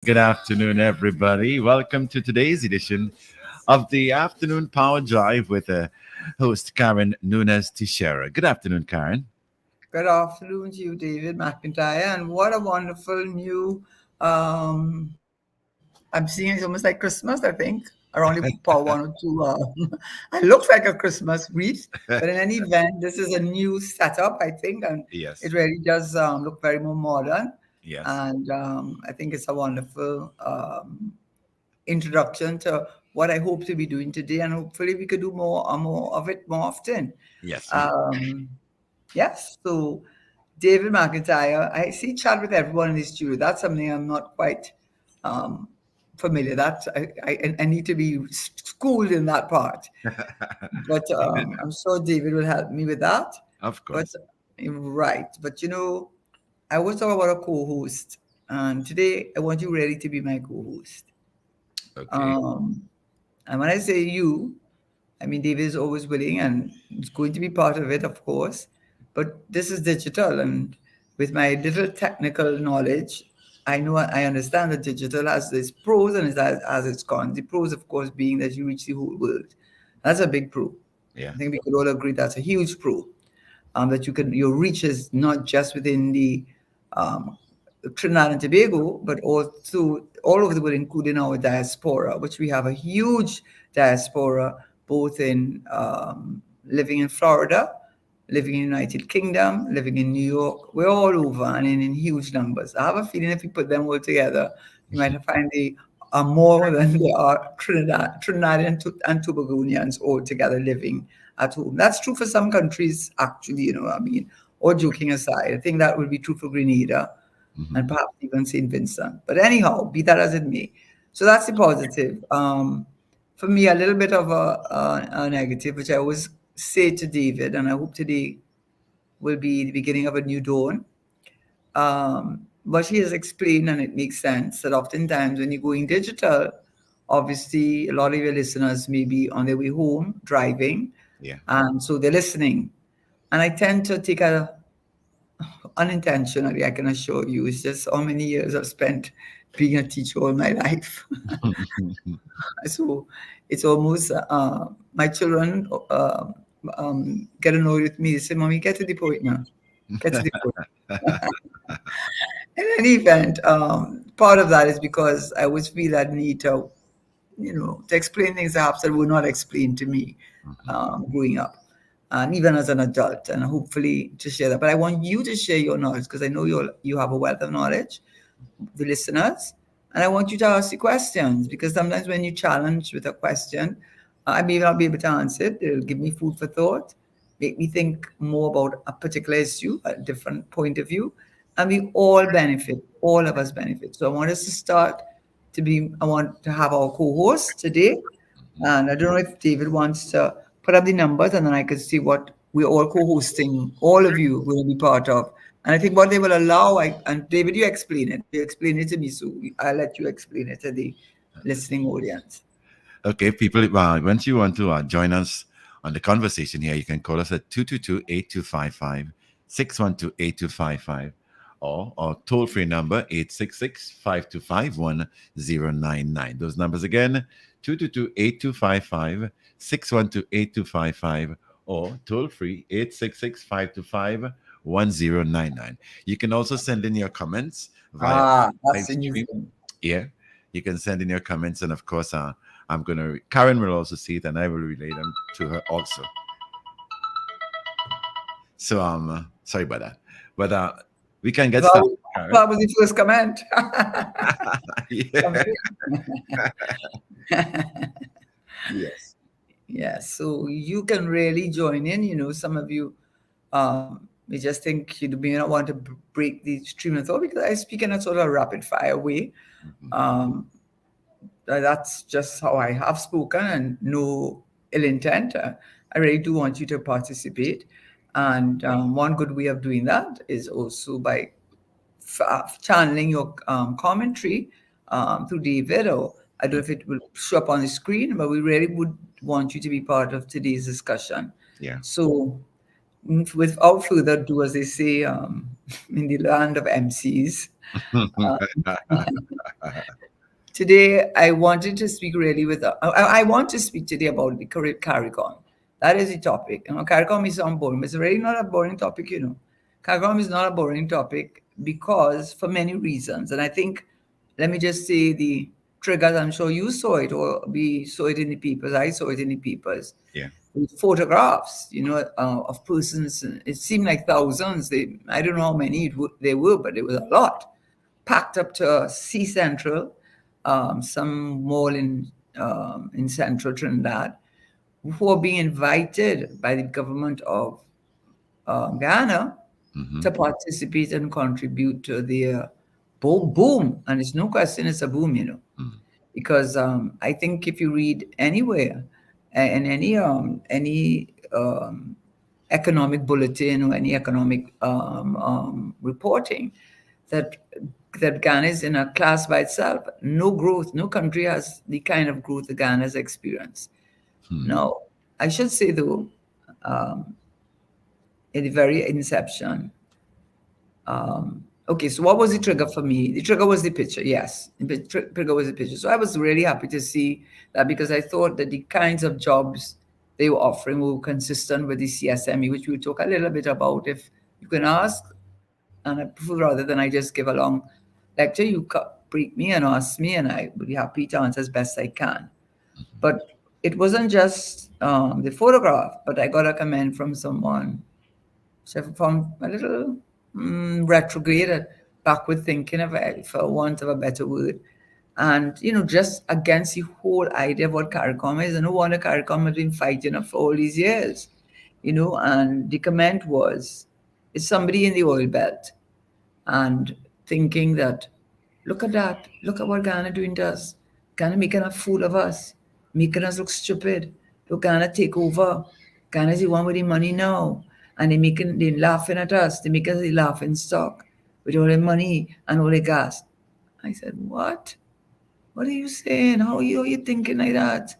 Good afternoon, everybody. Welcome to today's edition of the Afternoon Power Drive with host Karen Nunez Teixeira. Good afternoon, Karen. Good afternoon to you, David McIntyre. And what a wonderful new, I'm seeing it's almost like Christmas, I think, around the power one or two. It looks like a Christmas wreath, but in any event, this is a new setup, I think, and it Yes, really does look very more modern. yes, And I think it's a wonderful introduction to what I hope to be doing today, and hopefully we could do more of it more often. yes. Um, yes, so David McIntyre, I see chat with everyone in the studio. That's something I'm not quite um, familiar. That I need to be schooled in that part. But I'm sure David will help me with that. Of But course. right, but I was talking about a co-host, and today I want you really to be my co-host. Okay. Um, and when I say you, I mean David is always willing and it's going to be part of it, of course. But this is digital, and with my little technical knowledge, I understand that digital has its pros and it has its cons. The pros, of course, being that you reach the whole world. That's a big pro. Yeah. I think we could all agree that's a huge pro. That your reach is not just within the um, Trinidad and Tobago, but also all over the world, including our diaspora, which we have a huge diaspora, both in living in Florida, living in United Kingdom, living in New York. We're all over and in huge numbers. I have a feeling if you put them all together, you might find they are more than there are Trinidad and Tobagonians all together living at home. That's true for some countries, actually, I mean, all joking aside, I think that would be true for Grenada Hmm. and perhaps even St. Vincent. But anyhow, be that as it may. So that's the positive. For me, a little bit of a negative, which I always say to David, and I hope today will be the beginning of a new dawn. But he has explained, and it makes sense, that oftentimes when you're going digital, obviously a lot of your listeners may be on their way home driving, Yeah. and so they're listening. And I tend to take a unintentionally, I can assure you, it's just how many years I've spent being a teacher all my life. So it's almost my children get annoyed with me. They say, "Mommy, get to the point now. Get to the point." In any event, part of that is because I always feel that need to explain things perhaps that were not explained to me Mhm. growing up, and even as an adult, and hopefully to share that. But I want you to share your knowledge because I know you have a wealth of knowledge, the listeners, and I want you to ask the questions because sometimes when you challenge with a question, I may not be able to answer it. It'll give me food for thought, make me think more about a particular issue, a different point of view, and we all benefit. All of us benefit. So I want us to start I want to have our co-host today, Mhm. and I don't know if David wants to put up the numbers and then I can see what we're all co-hosting, all of you will be part of. And I think what they will allow, and David, you explain it. You explain it to me, so I'll let you explain it to the listening audience. Okay, people, once you want to join us on the conversation here, you can call us at 222-8255, 612-8255, or our toll-free number, 866-525-1099. Those numbers again, 222-8255, 612-8255, or toll-free, 866-525-1099. You can also send in your comments via That's live the new stream. thing. Yeah, you can send in your comments, and of course, Karen will also see it, and I will relay them to her also. So sorry about that, but we can get started, Karen. That was the first comment. Yeah. Something. Yes. Yeah, so you can really join in. Some of you may just think you may not want to break the stream of thought because I speak in a sort of rapid fire way. Mhm. Um, that's just how I have spoken and no ill intent. I really do want you to participate. And one good way of doing that is also by channeling your commentary through David, or I don't know if it will show up on the screen, but we really would want you to be part of today's discussion. Yeah. So, without further ado, as they say in the land of MCs, Today, I wanted to speak really with. I want to speak today about the CARICOM. That is the topic. CARICOM is on boring. It's really not a boring topic. CARICOM is not a boring topic because for many reasons. And I think, let me just say the triggers. I'm sure you saw it, or we saw it in the papers. I saw it in the papers. Yeah. With photographs, of persons. It seemed like thousands. I don't know how many they were, but it was a lot packed up to Sea Central, some mall in central Trinidad, who are being invited by the government of Ghana Mm-hmm. to participate and contribute to their boom. And it's no question it's a boom. Mm. Because I think if you read anywhere in any economic bulletin or any economic reporting, that Ghana is in a class by itself. No growth, no country has the kind of growth that Ghana has experienced. Hmm. Now, I should say though, um, in the very inception, okay, so what was the trigger for me? The trigger was the picture, yes. The trigger was the picture. So I was really happy to see that because I thought that the kinds of jobs they were offering were consistent with the CSME, which we'll talk a little bit about if you can ask. And I prefer rather than I just give a long lecture, you break me and ask me, and I will be happy to answer as best I can. But it wasn't just the photograph, but I got a comment from someone, so from a little retrograded, backward thinking, for want of a better word. And, just against the whole idea of what CARICOM is. And no wonder CARICOM has been fighting it for all these years, and the comment was, it's somebody in the oil belt and thinking that, look at that, look at what Ghana doing to us. Ghana making a fool of us, making us look stupid. Look, Ghana take over. Ghana's the one with the money now. And they laughing at us. They make us the laughing stock with all the money and all the gas. I said, what? What are you saying? How are you thinking like that?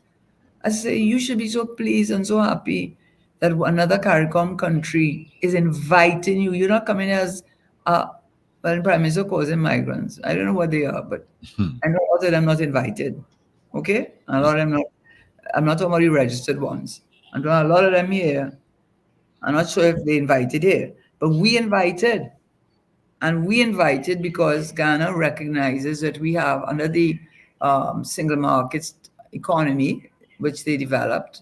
I say, you should be so pleased and so happy that another CARICOM country is inviting you. You're not coming as, well, the Prime Minister calls them migrants. I don't know what they are, but Hmm. I know a lot of them not invited. Okay? A lot of them not, I'm not talking about the registered ones. I'm talking a lot of them here. I'm not sure if they invited here, but we invited. And we invited because Ghana recognizes that we have, under the single market economy, which they developed,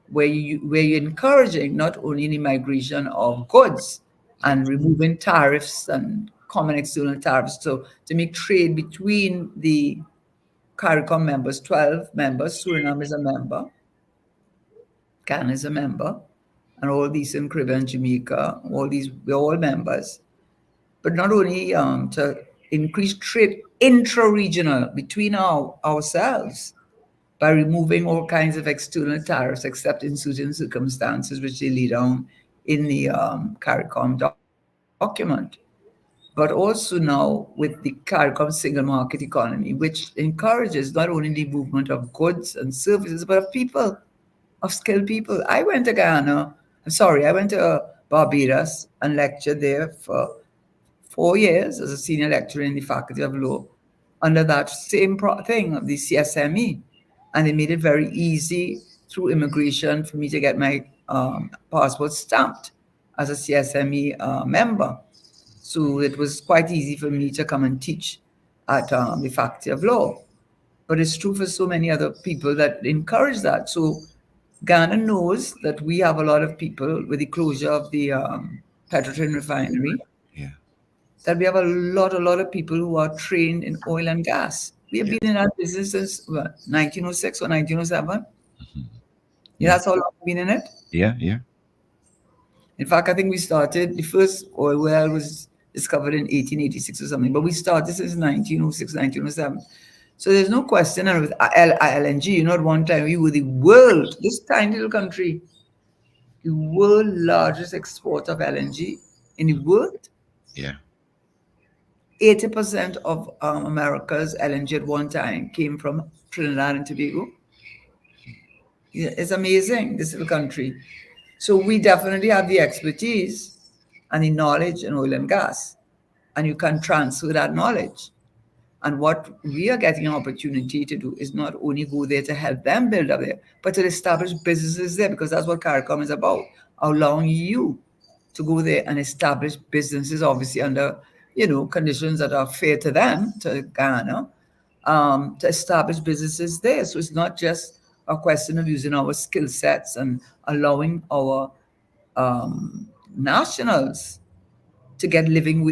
where you're encouraging not only the migration of goods Yes. and removing tariffs and common external tariffs to make trade between the CARICOM members, 12 members, Suriname is a member, Ghana is a member, and all these in Caribbean, Jamaica, we're all members. But not only to increase trade intra-regional between ourselves by removing all kinds of external tariffs, except in certain circumstances, which they lay down in the CARICOM document. But also now with the CARICOM single market economy, which encourages not only the movement of goods and services, but of people, of skilled people. I went to Ghana, I went to Barbados and lectured there for 4 years as a senior lecturer in the Faculty of Law under that same thing of the CSME. And they made it very easy through immigration for me to get my passport stamped as a CSME member. So it was quite easy for me to come and teach at the Faculty of Law. But it's true for so many other people that encourage that. So Ghana knows that we have a lot of people with the closure of the Petrotrin refinery, Yeah. that we have a lot of people who are trained in oil and gas. We have Yeah. been in our business since 1906 or 1907. Mhm. Yeah, Yeah. that's how long we've been in it. Yeah. Yeah. In fact, I think we started, the first oil well was discovered in 1886 or something, but we started since 1906, 1907. So there's no question. And with LNG, at one time we were the world, this tiny little country, the world largest exporter of LNG in the world. Yeah. 80% of America's LNG at one time came from Trinidad and Tobago. Yeah, it's amazing, this little country. So we definitely have the expertise and the knowledge in oil and gas. and you can transfer that knowledge. And what we are getting an opportunity to do is not only go there to help them build up there, but to establish businesses there, because that's what CARICOM is about, allowing you to go there and establish businesses, obviously under, conditions that are fair to them, to Ghana, to establish businesses there. So it's not just a question of using our skill sets and allowing our nationals to get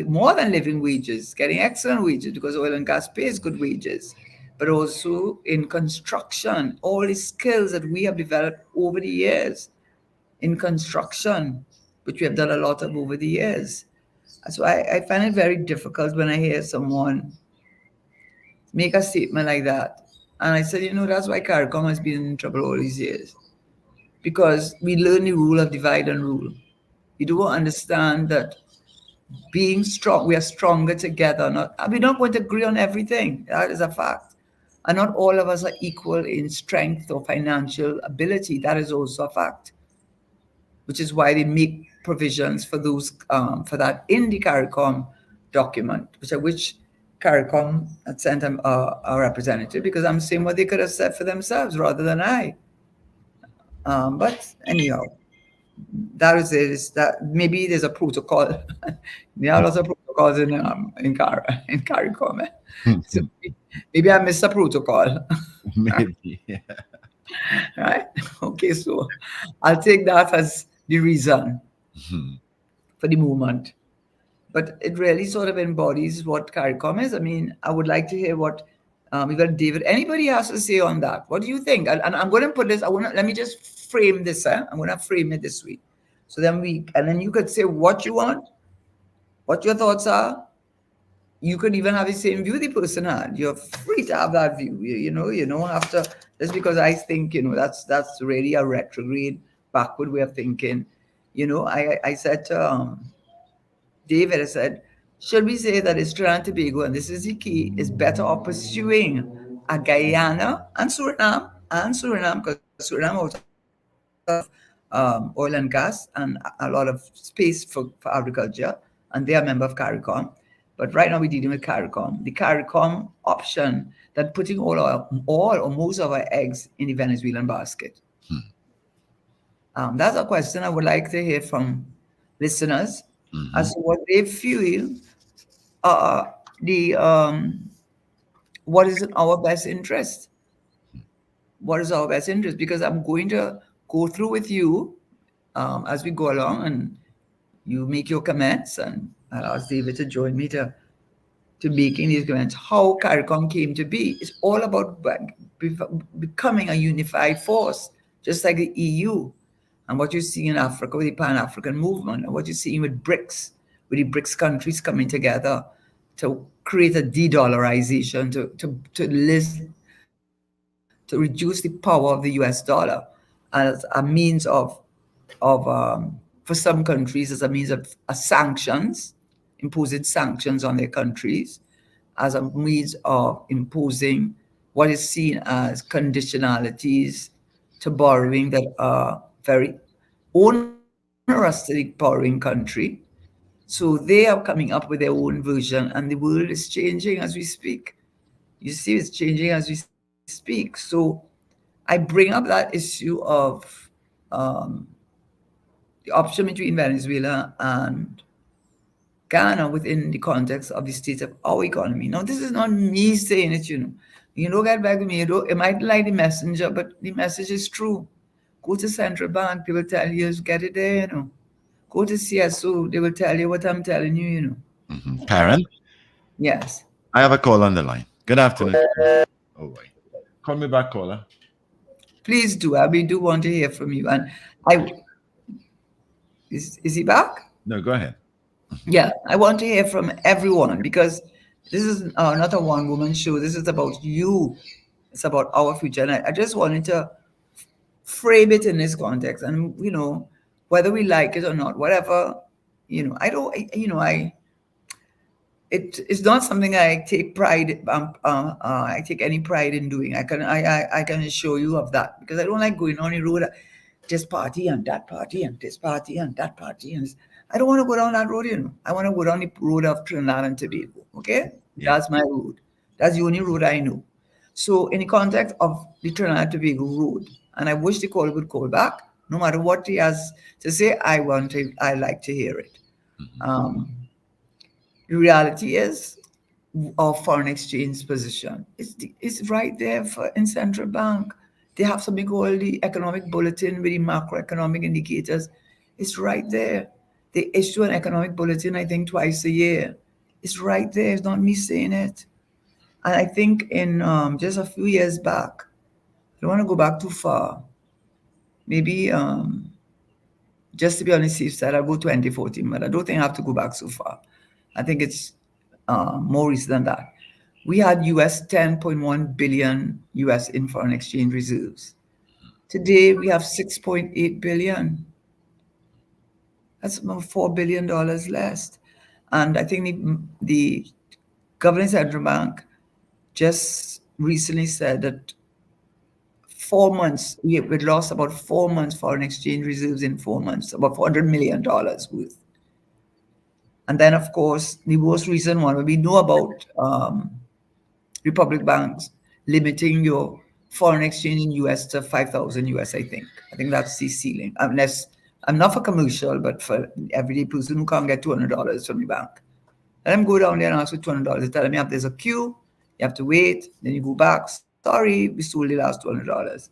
more than living wages, getting excellent wages, because oil and gas pays good wages, but also in construction, all the skills that we have developed over the years in construction, which we have done a lot of over the years. So I find it very difficult when I hear someone make a statement like that. And I said, that's why CARICOM has been in trouble all these years, because we learn the rule of divide and rule. You don't understand that being strong, we are stronger together. We're not going to agree on everything. That is a fact. And not all of us are equal in strength or financial ability. That is also a fact, which is why they make provisions for those for that in the CARICOM document, which CARICOM had sent a representative, because I'm saying what they could have said for themselves rather than I. But anyhow, that is it. Is that maybe there's a protocol. There are lots of protocols in CARICOM. So maybe I missed a protocol. Maybe. Yeah. Right? Okay, so I'll take that as the reason for the movement. But it really sort of embodies what CARICOM is. I mean, I would like to hear what even David, anybody has to say on that. What do you think? And I'm going to put this, let me just frame this. I'm going to frame it this way. So then you could say what you want, what your thoughts are. You could even have the same view the person had. You're free to have that view. You don't have to, just because I think, that's really a retrograde, backward way of thinking. I said to David, I said, should we say that it's Trinidad and Tobago, and this is the key, is better off pursuing a Guyana and Suriname, because Suriname also has a lot of oil and gas and a lot of space for agriculture, and they are a member of CARICOM. But right now we're dealing with CARICOM. The CARICOM option that putting all or most of our eggs in the Venezuelan basket. That's a question I would like to hear from listeners as to what they feel what is in our best interest. What is our best interest? Because I'm going to go through with you as we go along, and you make your comments, and I'll ask David to join me to making these comments. How CARICOM came to be is all about becoming a unified force, just like the EU, and what you see in Africa with the Pan-African movement, and what you're seeing with BRICS, with the BRICS countries coming together to create a de-dollarization, to reduce the power of the US dollar as a means of for some countries, as a means of sanctions, imposing sanctions on their countries, as a means of imposing what is seen as conditionalities to borrowing that are very onerous to the borrowing country. So they are coming up with their own version, and the world is changing as we speak. You see, it's changing as we speak. So I bring up that issue of um, the option between Venezuela and Ghana within the context of the state of our economy. Now, this is not me saying it. You don't get back with me. It might like the messenger, but the message is true. Go to central bank, they will tell you, get it there. Go to CSO, they will tell you what I'm telling you. Karen, Yes. I have a call on the line. Good afternoon. Oh, wait. Call me back, caller. Please do. We do want to hear from you. And I is he back? No, go ahead. Yeah, I want to hear from everyone, because this is not a one-woman show. This is about you. It's about our future. And I just wanted to frame it in this context. And, whether we like it or not, whatever, I don't, it's not something I take pride, I take any pride in doing. I can assure you of that, because I don't like going on the road, this party and that party and this party and that party. And I don't want to go down that road, you know. I want to go down the road of Trinidad and Tobago. Okay? Yeah. That's my road. That's the only road I know. So, in the context of the Trinidad and Tobago road, and I wish the caller would call back, no matter what he has to say, I like to hear it. Um, the reality is, our foreign exchange position. It's right there in central bank. They have something called the economic bulletin with the macroeconomic indicators. It's right there. They issue an economic bulletin, I think, twice a year. It's right there. It's not me saying it. And I think in just a few years back, I don't want to go back too far. Maybe just to be on the safe side, I'll go 2014, but I don't think I have to go back so far. I think it's more recent than that. We had US 10.1 billion US in foreign exchange reserves. Today we have 6.8 billion. That's about $4 billion less. And I think the governing central bank just recently said that 4 months, we lost about 4 months foreign exchange reserves in 4 months, about $400 million worth. And then, of course, the most recent one, we know about Republic banks limiting your foreign exchange in US to 5,000 US, I think. I think that's the ceiling. Unless I'm not for commercial, but for everyday person who can't get $200 from the bank. Let them go down there and ask for $200. They tell them, there's a queue, you have to wait, then you go back. Sorry, we sold the last $200.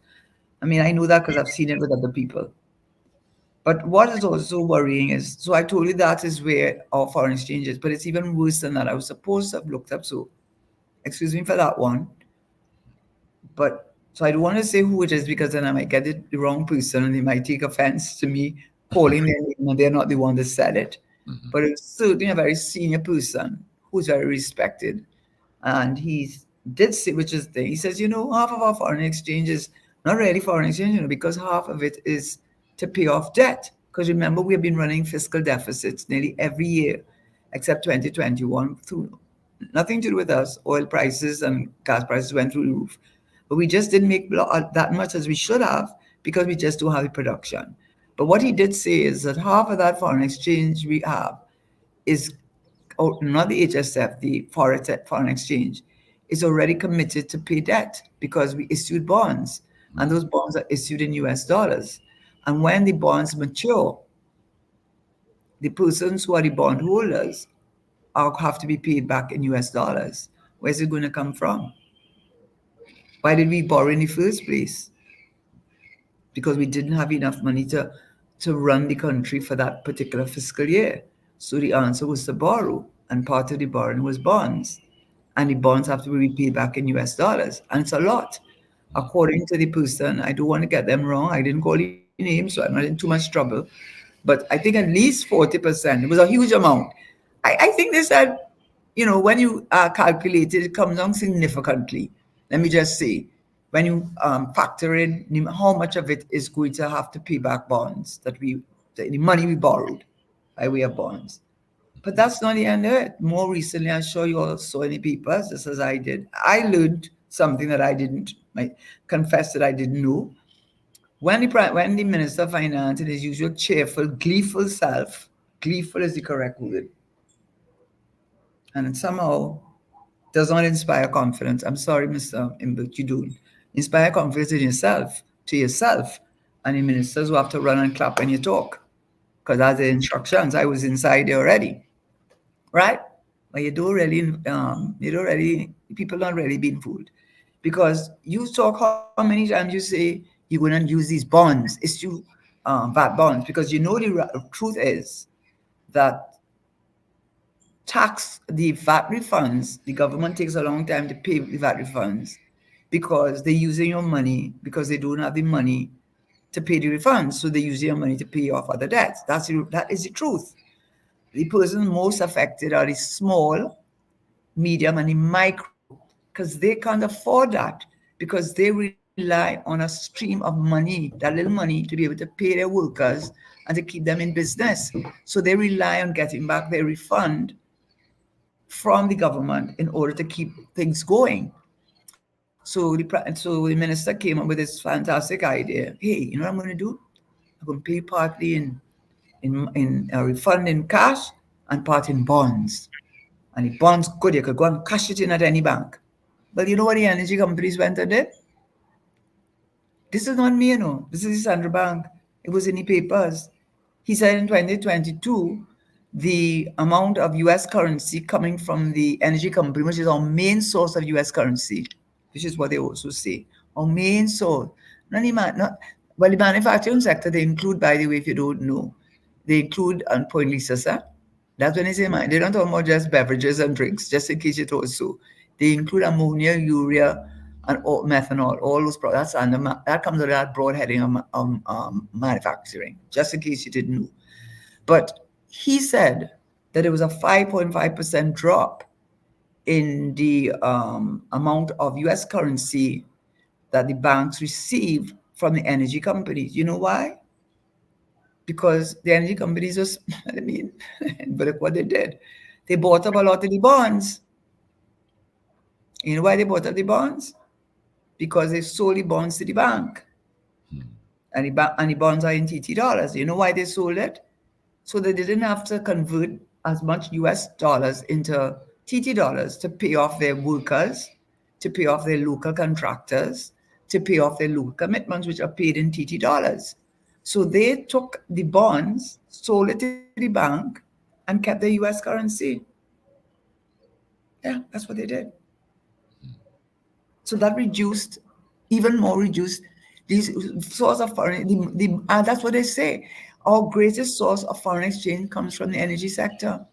I mean, I know that because I've seen it with other people. But what is also worrying is, so I told you that is where our foreign exchange is, but it's even worse than that. I was supposed to have looked up, so excuse me for that one. But so I don't want to say who it is because then I might get it the wrong person and they might take offense to me calling their name and they're not the one that said it. But it's certainly a very senior person who's very respected. And he did say, which is the thing, he says, half of our foreign exchange is not really foreign exchange, because half of it is to pay off debt. Because remember, we have been running fiscal deficits nearly every year, except 2021, through nothing to do with us. Oil prices and gas prices went through the roof. But we just didn't make that much as we should have because we just don't have the production. But what he did say is that half of that foreign exchange we have is, not the HSF, the foreign exchange, is already committed to pay debt because we issued bonds, and those bonds are issued in US dollars. And when the bonds mature, the persons who are the bondholders have to be paid back in US dollars. Where's it going to come from? Why did we borrow in the first place? Because we didn't have enough money to run the country for that particular fiscal year. So the answer was to borrow, and part of the borrowing was bonds. And the bonds have to be repaid back in US dollars. And it's a lot. According to the person, I don't want to get them wrong. I didn't call the name, so I'm not in too much trouble. But I think at least 40%, it was a huge amount. I think they said, when you calculate it, it comes down significantly. Let me just say, when you factor in how much of it is going to have to pay back bonds the money we borrowed by way of bonds. But that's not the end of it. More recently, I'm sure you all saw in the papers, just as I did. I learned something that I confess that I didn't know. When the Minister of Finance, in his usual cheerful, gleeful self, gleeful is the correct word, and it somehow does not inspire confidence. I'm sorry, Mr. Imbert, you don't. Inspire confidence in yourself, to yourself, and the ministers who have to run and clap when you talk. Because as the instructions, I was inside there already, right? But people not really being fooled. Because you talk how many times you say you're going to use these bonds, issue VAT bonds, because the truth is that the VAT refunds, the government takes a long time to pay the VAT refunds because they're using your money because they don't have the money to pay the refunds. So they're using your money to pay off other debts. That is the truth. The persons most affected are the small, medium, and the micro because they can't afford that because they rely on a stream of money, that little money, to be able to pay their workers and to keep them in business. So they rely on getting back their refund from the government in order to keep things going. So the minister came up with this fantastic idea. Hey, you know what I'm going to do? I'm going to pay partly in in a refund in cash and part in bonds. And the bonds good, you could go and cash it in at any bank. But you know what the energy companies went and did? This is not me, you know. This is the Central Bank. It was in the papers. He said in 2022, the amount of US currency coming from the energy company, which is our main source of US currency, which is what they also say, our main source. Well, the manufacturing sector, they include, by the way, if you don't know, they include, and point Lisa, sir, that's when they say, man, they don't talk about just beverages and drinks, just in case you thought so. They include ammonia, urea, and methanol, all those products, and that comes under that broad heading of manufacturing, just in case you didn't know. But he said that there was a 5.5% drop in the amount of US currency that the banks receive from the energy companies. You know why? Because the energy companies was, I mean, but look what they did. They bought up a lot of the bonds. You know why they bought up the bonds? Because they sold the bonds to the bank. And the bonds are in TT dollars. You know why they sold it? So they didn't have to convert as much US dollars into TT dollars to pay off their workers, to pay off their local contractors, to pay off their local commitments, which are paid in TT dollars. So they took the bonds, sold it to the bank, and kept the US currency. Yeah, that's what they did. So that reduced, even more reduced, these source of foreign. That's what they say. Our greatest source of foreign exchange comes from the energy sector.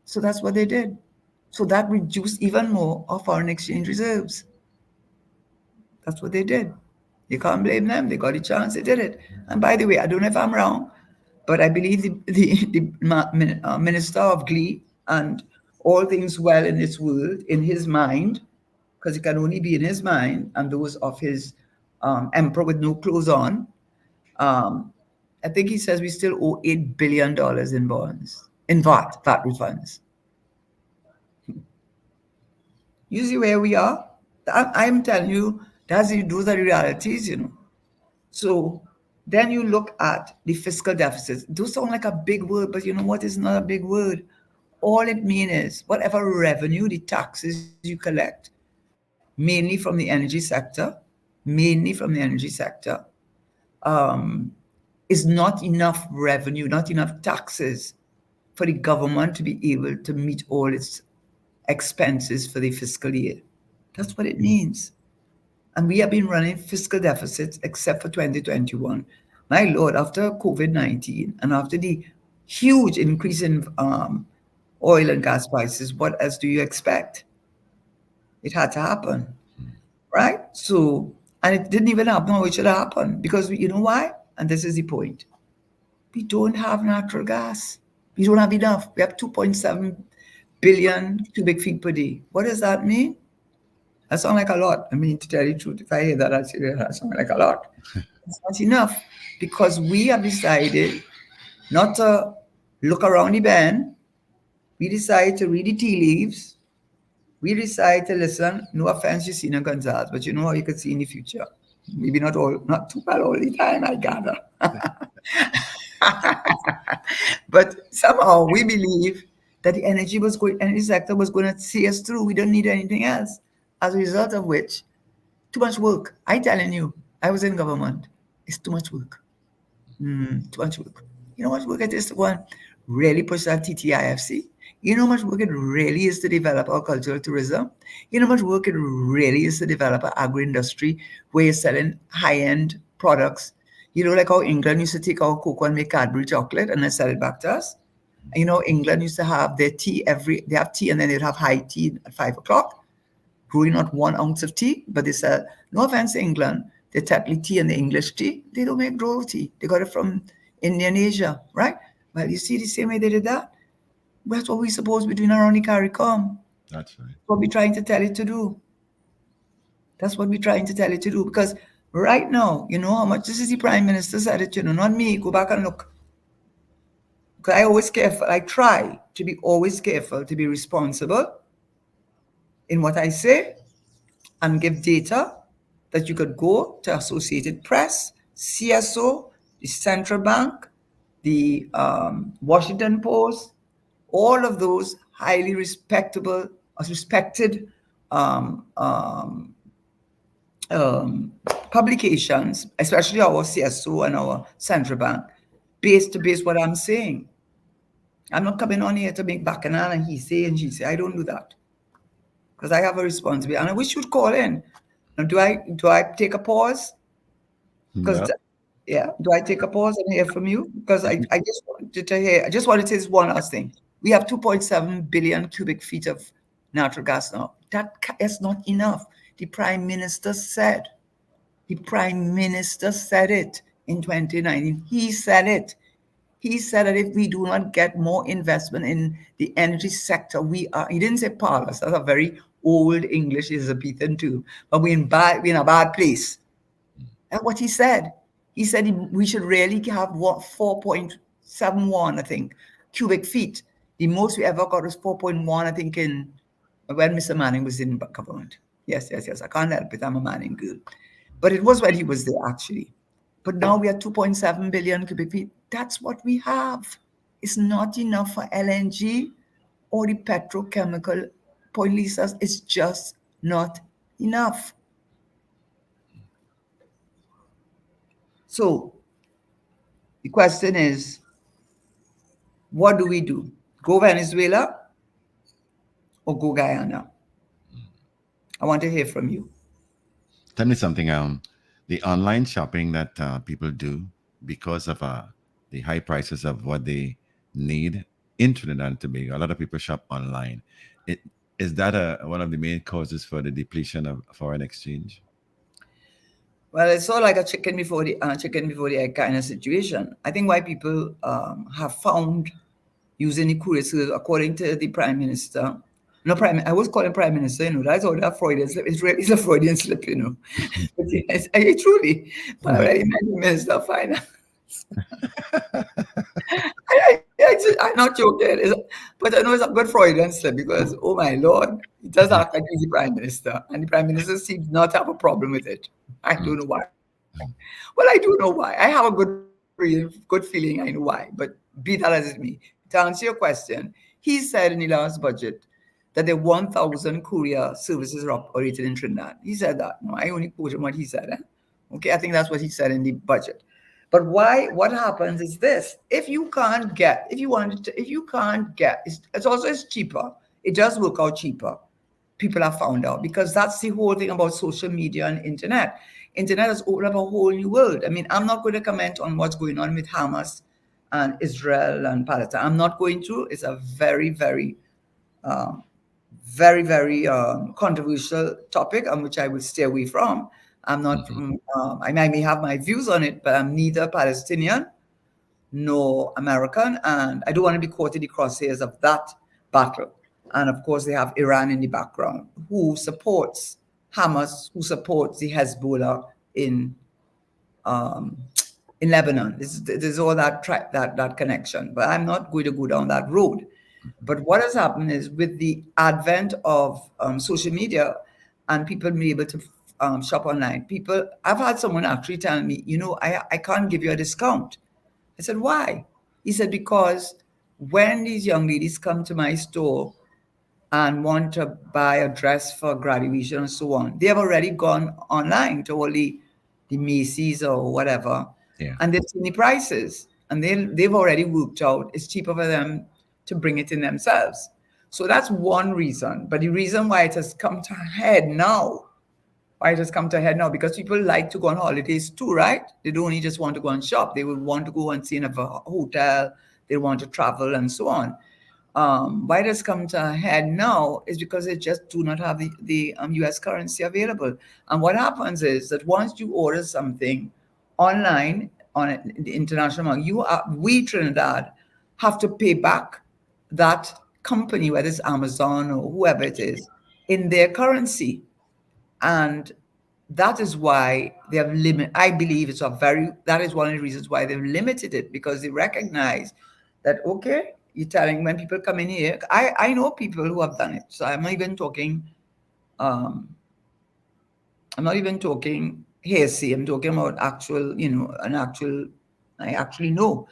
So that's what they did. So that reduced even more our foreign exchange reserves. That's what they did. You can't blame them. They got a chance. They did it. And by the way, I don't know if I'm wrong, but I believe the Minister of Glee and all things well in this world, in his mind, because it can only be in his mind and those of his emperor with no clothes on. Um, I think he says we still owe $8 billion in bonds, in VAT refunds. You see where we are? I'm telling you, those are the realities, you know. So then you look at the fiscal deficits. Those sound like a big word, but you know what is not a big word? All it means is whatever revenue, the taxes you collect, mainly from the energy sector, um, is not enough revenue, not enough taxes for the government to be able to meet all its expenses for the fiscal year. That's what it means. And we have been running fiscal deficits except for 2021. My Lord, after COVID-19 and after the huge increase in oil and gas prices, what else do you expect? It had to happen, right? So, and it didn't even happen how it should happen because you know why? And this is the point. We don't have natural gas. We don't have enough. We have 2.7 billion cubic feet per day. What does that mean? That sounds like a lot. I mean, to tell you the truth, if I hear that, I say that sounds like a lot. It's not enough because we have decided not to look around the bend. We decide to read the tea leaves. We decide to listen. No offense, Justina Gonzalez, but you know how you could see in the future. Maybe not too bad all the time, I gather. But somehow we believe that the energy sector was going to see us through. We don't need anything else. As a result of which, too much work. I telling you, I was in government. It's too much work. Too much work. You know how much work it is to go and really push that TTIFC? You know how much work it really is to develop our cultural tourism? You know how much work it really is to develop an agro-industry where you're selling high-end products? You know, like how England used to take our cocoa and make Cadbury chocolate and then sell it back to us? And you know, England used to have their tea they have tea and then they'd have high tea at 5 o'clock, brewing not 1 ounce of tea, but they sell, no offense to England, the Tetley tea and the English tea, they don't make raw tea. They got it from Indian Asia, right? Well, you see the same way they did that? That's what we're supposed to be doing around the CARICOM. That's right. What we're trying to tell it to do. That's what we're trying to tell it to do. Because right now, you know how much, this is the Prime Minister said it, you know, not me. Go back and look. Because I try to be always careful, to be responsible in what I say and give data that you could go to Associated Press, CSO, the Central Bank, the Washington Post, all of those highly respected um, um, um, publications, especially our CSO and our central bank, based to base what I'm saying. I'm not coming on here to make bacchanal and he say and she say. I don't do that because I have a responsibility, and I wish you'd call in. Now, do I take a pause? Because Yeah. yeah, do I take a pause and hear from you? Because I just wanted to hear. I just wanted to say this one last thing. We have 2.7 billion cubic feet of natural gas now. Is not enough. The Prime Minister said. The Prime Minister said it in 2019. He said it. He said that if we do not get more investment in the energy sector, we are, he didn't say parlous, that's a very old English Elizabethan too, but we're in a bad place. That's what he said. He said we should really have what 4.71, I think, cubic feet. The most we ever got was 4.1, I think, in when Mr. Manning was in government. Yes, yes, yes. I can't help it. I'm a Manning girl. But it was when he was there, actually. But now we are 2.7 billion cubic feet. That's what we have. It's not enough for LNG or the petrochemical polyethylene. It's just not enough. So the question is, what do we do? Go Venezuela or go Guyana? I want to hear from you. Tell me something. The online shopping that people do because of the high prices of what they need in Trinidad and Tobago. A lot of people shop online. It is that one of the main causes for the depletion of foreign exchange? Well, it's all like a chicken before the egg kind of situation. I think why people have found using the courier service, according to the prime minister. No, I was calling prime minister, that's all that Freudian slip. It's a Freudian slip. But yes, I truly, but I Right. already meant the minister of finance. I'm not joking. But I know it's a good Freudian slip because, oh my Lord, he does act like he's the prime minister. And the prime minister seems not to have a problem with it. I don't know why. Well, I do know why. I have a good feeling I know why. But be that as it may, to answer your question, he said in the last budget that there are 1,000 courier services are operated in Trinidad. He said that. No, I only quoted what he said. Okay, I think that's what he said in the budget. But why? What happens is this: if you can't get, if you wanted to, if you can't get, it's cheaper. It does work out cheaper. People have found out because that's the whole thing about social media and internet. Internet has opened up a whole new world. I mean, I'm not going to comment on what's going on with Hamas and Israel and Palestine. I'm not going to. It's a um, very controversial topic on which I will stay away from. I'm not. Mhm. I may have my views on it, but I'm neither Palestinian nor American, and I don't want to be caught in the crosshairs of that battle. And of course, they have Iran in the background, who supports Hamas, who supports the Hezbollah in um, in Lebanon. There's all that connection. But I'm not going to go down that road. But what has happened is with the advent of social media and people being able to shop online, I've had someone actually tell me, I can't give you a discount. I said, why? He said, because when these young ladies come to my store and want to buy a dress for graduation and so on, they have already gone online to all the Macy's or whatever, Yeah. and they've seen the prices and they've already worked out it's cheaper for them to bring it in themselves. So that's one reason. But the reason why it has come to a head now, because people like to go on holidays too, right? They don't only just want to go and shop. They would want to go and stay in a hotel. They want to travel and so on. Why it has come to a head now is because they just do not have the US currency available. And what happens is that once you order something online on the international market, we Trinidad have to pay back that company, whether it's Amazon or whoever it is, in their currency. And that is why they have I believe that is one of the reasons why they've limited it, because they recognize that, okay, you're telling when people come in here, I know people who have done it. So um, I'm not even talking hearsay. I'm talking about actual, I actually know.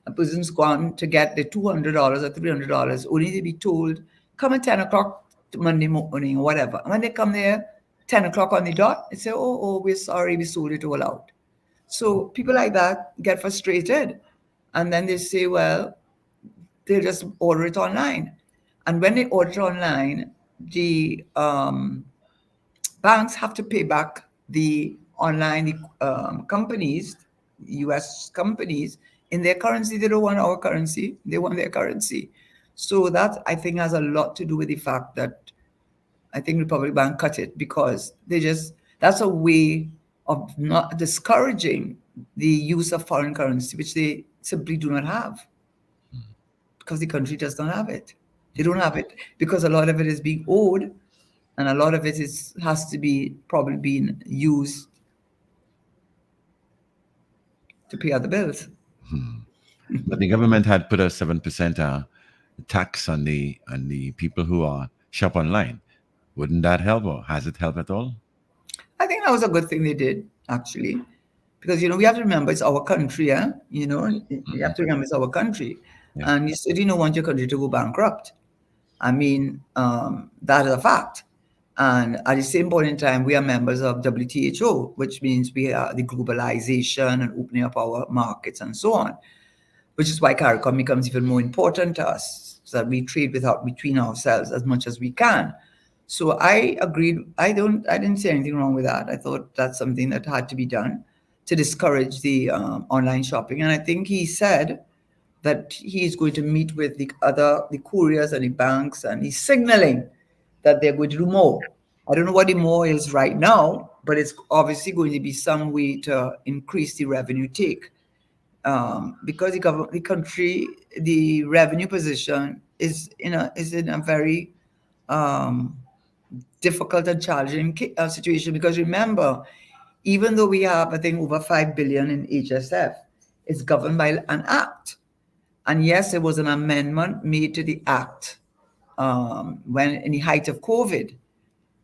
A person's gone to get the $200 or $300, only to be told, come at 10 o'clock Monday morning or whatever. And when they come there, 10 o'clock on the dot, they say, oh, we're sorry, we sold it all out. So people like that get frustrated. And then they say, well, they just order it online. And when they order online, the banks have to pay back the online companies, US companies, in their currency. They don't want our currency, they want their currency. So that, I think, has a lot to do with the fact that I think Republic Bank cut it because that's a way of not discouraging the use of foreign currency, which they simply do not have because the country does not have it. They don't have it because a lot of it is being owed, and a lot of it has to be probably being used to pay other bills. But the government had put a 7% tax on the people who are shop online. Wouldn't that help, or has it helped at all? I think that was a good thing they did, actually, because we have to remember it's our country. You have to remember it's our country, Yeah. and you certainly don't want your country to go bankrupt. I mean, that is a fact. And at the same point in time, we are members of WTO, which means we are the globalization and opening up our markets and so on, which is why CARICOM becomes even more important to us, so that we trade between ourselves as much as we can. So I agreed. I didn't say anything wrong with that. I thought that's something that had to be done to discourage the online shopping. And I think he said that he is going to meet with the couriers and the banks, and he's signaling that they're going to do more. I don't know what the more is right now, but it's obviously going to be some way to increase the revenue take, because the country, the revenue position is in a very um, difficult and challenging situation. Because remember, even though we have, I think, over 5 billion in HSF, it's governed by an act. And yes, there was an amendment made to the act when in the height of COVID,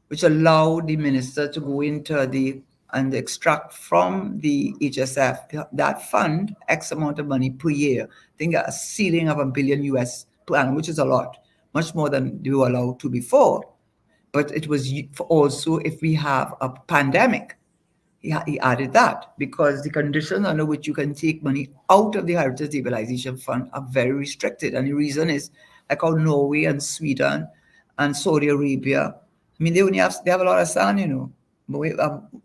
which allowed the minister to go into and extract from the HSF that fund X amount of money per year. I think a ceiling of $1 billion US per annum, which is a lot, much more than they were allowed to before. But it was also if we have a pandemic. He added that because the conditions under which you can take money out of the Heritage Stabilization Fund are very restricted. And the reason is like how Norway and Sweden and Saudi Arabia, I mean, they have a lot of sand.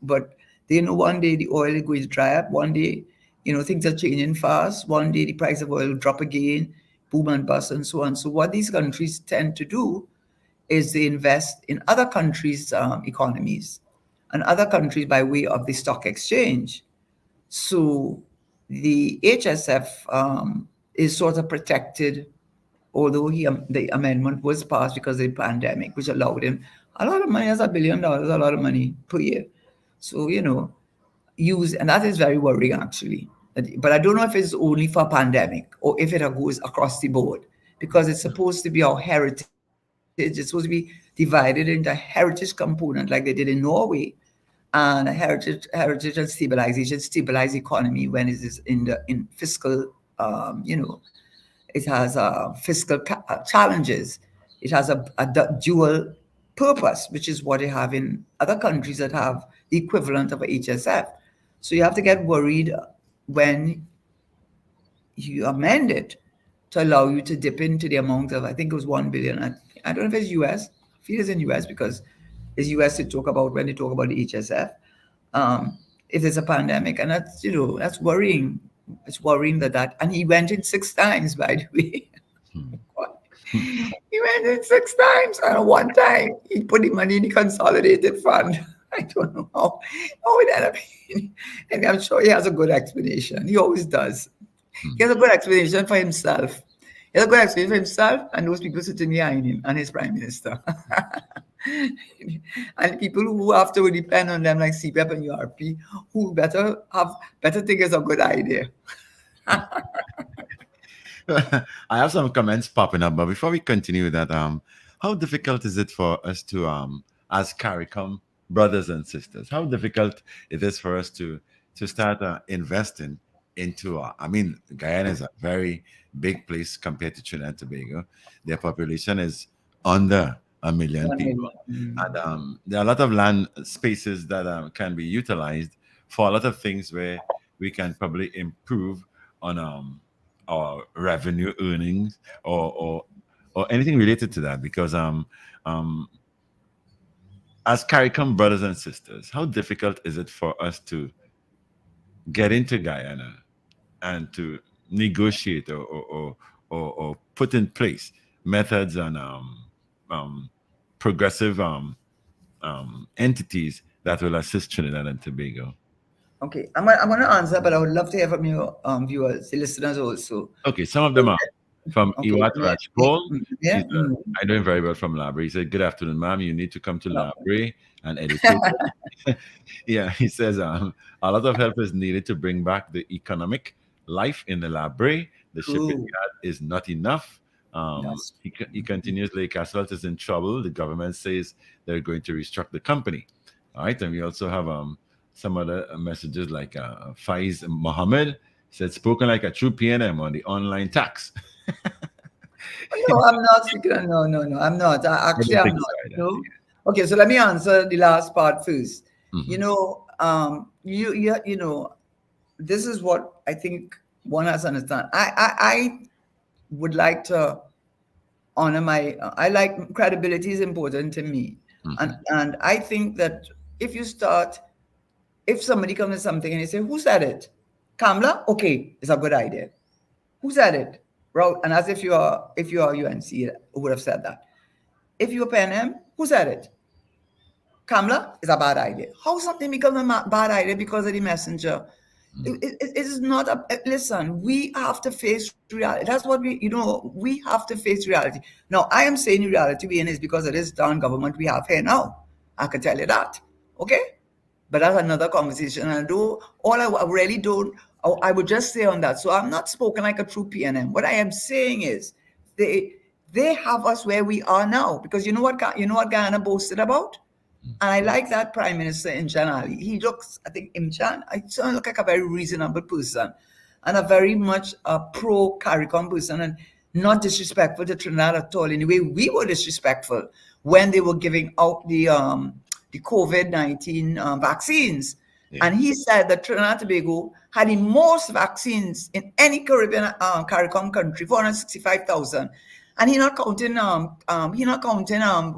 But they know one day the oil is going to dry up. One day, things are changing fast. One day the price of oil will drop again, boom and bust, and so on. So what these countries tend to do is they invest in other countries' economies and other countries by way of the stock exchange. So the HSF is sort of protected, although the amendment was passed because of the pandemic, which allowed him a lot of money. That's $1 billion, a lot of money per year. So, and that is very worrying, actually. But I don't know if it's only for pandemic or if it goes across the board, because it's supposed to be our heritage. It's supposed to be divided into heritage component like they did in Norway, and heritage and stabilization, stabilize the economy when it is in fiscal, it has fiscal challenges. It has a dual purpose, which is what they have in other countries that have the equivalent of a HSF. So you have to get worried when you amend it to allow you to dip into the amount of, I think it was 1 billion. I don't know if it's US. I feel it's in US because it's US to talk about when they talk about the HSF. If there's a pandemic, and that's worrying. It's worrying and he went in 6 times, by the way. He went in 6 times, and one time he put the money in the consolidated fund. I don't know how it ended up. And I'm sure he has a good explanation. He always does. He has a good explanation for himself. He has a good explanation for himself and those people sitting behind him and his prime minister. And people who have to depend on them like CPAP and URP, who better think it's a good idea. I have some comments popping up, but before we continue with that, how difficult is it for us to, as CARICOM brothers and sisters, how difficult it is for us to start investing into I mean, Guyana is a very big place compared to Trinidad and Tobago. Their population is under a million 1 million. people, and there are a lot of land spaces that can be utilized for a lot of things where we can probably improve on our revenue earnings, or anything related to that, because um as CARICOM brothers and sisters, how difficult is it for us to get into Guyana and to negotiate, or put in place methods and um, progressive entities that will assist Trinidad and Tobago? Okay, I'm gonna answer, but I would love to hear from your viewers, the listeners also. Okay, some of them are from Okay, Iwat Rajpol. yeah, I know him very well from library. He said, "Good afternoon, ma'am. You need to come to library and educate." Yeah, he says a lot of help is needed to bring back the economic life in the library. The shipping true. yard is not enough. That's He continues, Lake Asphalt is in trouble. The government says they're going to restructure the company. All right, and we also have some other messages like Faiz Mohammed said, spoken like a true PNM on the online tax. No, I'm not speaking. No, I'm not. I Actually, don't I'm think not. so either. Okay, so let me answer the last part first. Hmm. You know, this is what I think one has to understand. I would like to honor my. I like credibility is important to me, Hmm. and I think that if you start, if somebody comes with something and you say, "Who said it?" Kamla, okay, it's a good idea. Who said it? Right, and as if you are UNC who would have said that. If you're PNM, who said it? Kamla is a bad idea. How something becomes a bad idea because of the messenger? It is not a listen. We have to face reality. That's what we have to face reality. Now, I am saying the reality we in is because of this darn government we have here now. I can tell you that. Okay, but that's another conversation. And I do all I really don't. I would just say on that. So I'm not spoken like a true PNM. What I am saying is they they have us where we are now because you know what Guyana boasted about. And I like that Prime Minister Imchan Ali. He looks, I think Imchan, I sound look like a very reasonable person and a very much a pro CARICOM person and not disrespectful to Trinidad at all. In the way we were disrespectful when they were giving out the COVID-19 vaccines. Yeah. And he said that Trinidad and Tobago had the most vaccines in any Caribbean CARICOM country, 465,000. And he not counting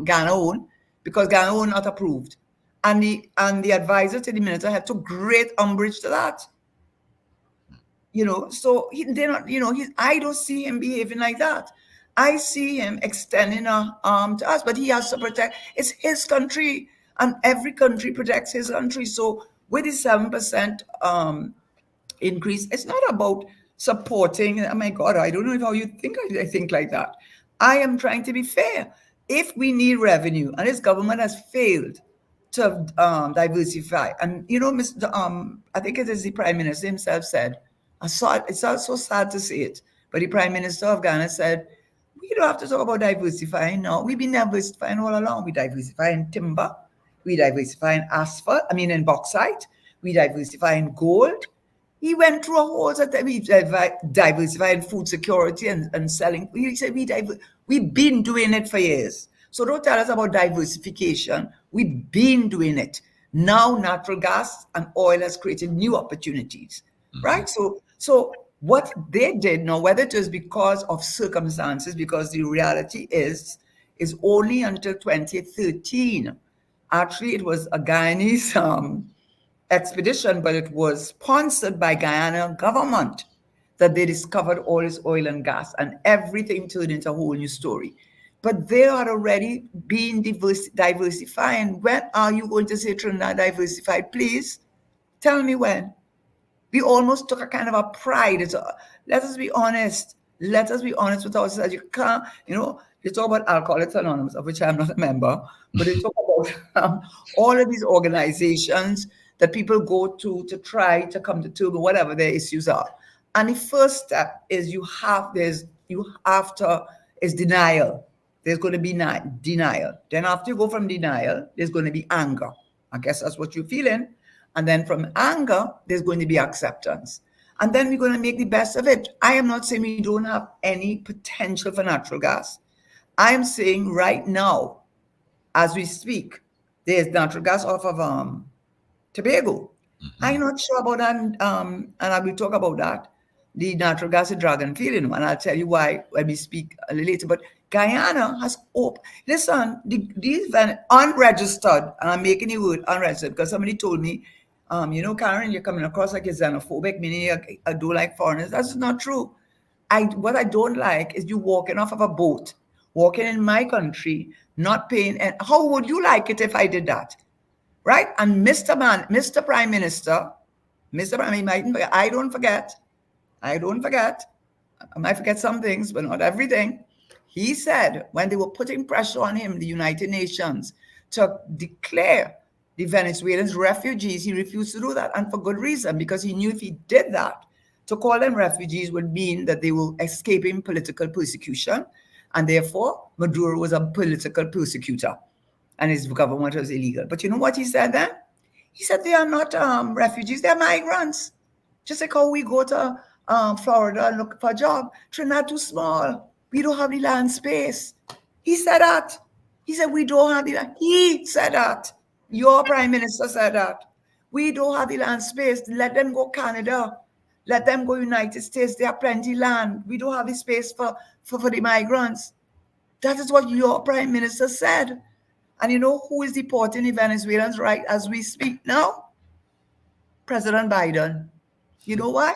Ghana own because Ghana were not approved. And the advisor to the minister had took great umbrage to that. So they're not, I don't see him behaving like that. I see him extending a arm to us, but he has to protect. It's his country, and every country protects his country. So with the 7% increase, it's not about supporting. Oh my God, I don't know how you think I think like that. I am trying to be fair. If we need revenue, and this government has failed to diversify, and Mr. I think it is the Prime Minister himself said, I saw it, it's so sad to say it, but the Prime Minister of Ghana said, we don't have to talk about diversifying now. We've been diversifying all along. We diversify in timber, we diversify in asphalt, in bauxite, we diversify in gold. He went through a whole set of we diversify in food security and selling. He said we've been doing it for years. So don't tell us about diversification. We've been doing it. Now natural gas and oil has created new opportunities, Hmm. right? So what they did now, whether it was because of circumstances, because the reality is only until 2013. Actually, it was a Guyanese expedition, but it was sponsored by Guyana government that they discovered all this oil and gas, and everything turned into a whole new story. But they are already being diversifying. When are you going to say Trinidad diversified? Please tell me when. We almost took a kind of a pride. Let us be honest. Let us be honest with ourselves. You can't, they talk about Alcoholics Anonymous, of which I'm not a member, but they talk about all of these organizations that people go to try to come to terms with whatever their issues are. And the first step is is denial. There's going to be denial. Then after you go from denial, there's going to be anger. I guess that's what you're feeling. And then from anger, there's going to be acceptance. and then we're going to make the best of it. I am not saying we don't have any potential for natural gas. I am saying right now, as we speak, there's natural gas off of Tobago. I'm Mhm. not sure about that, and I will talk about that. The natural gas at Dragonfield, and I'll tell you why when we speak a little later. But Guyana has listen, these unregistered, and I'm making the word unregistered because somebody told me, Karen, you're coming across like a xenophobic, meaning I don't like foreigners. That's not true. What I don't like is you walking off of a boat, walking in my country, not paying. And how would you like it if I did that? Right? And Mr. Prime Minister, Mr. Prime, I don't forget, I might forget some things, but not everything. He said when they were putting pressure on him, the United Nations, to declare the Venezuelans refugees, he refused to do that, and for good reason, because he knew if he did that, to call them refugees would mean that they were escaping political persecution, and therefore Maduro was a political persecutor and his government was illegal. But you know what he said then? He said they are not refugees, they're migrants. Just like how we go to Florida and look for a job. Trinidad too small. We don't have the land space. He said that. He said we don't have the land. He said that. Your prime minister said that. We don't have the land space. Let them go Canada. Let them go United States. They have plenty land. We don't have the space for the migrants. That is what your prime minister said. And you know who is deporting the Venezuelans right as we speak now? President Biden. You know why?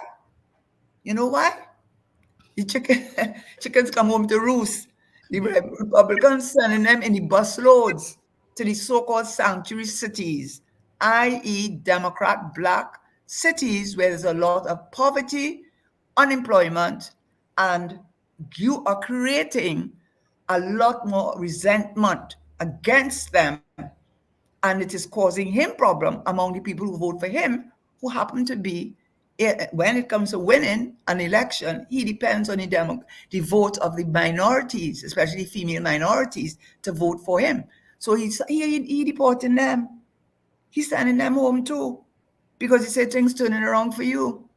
You know why? The chickens come home to roost. The Republicans sending them in the busloads to the so-called sanctuary cities, i.e., Democrat black cities where there's a lot of poverty, unemployment, and you are creating a lot more resentment against them, and it is causing him problem among the people who vote for him, who happen to be, when it comes to winning an election, he depends on the vote of the minorities, especially female minorities, to vote for him. So he deporting them. He's sending them home too, because he said things turning around for you.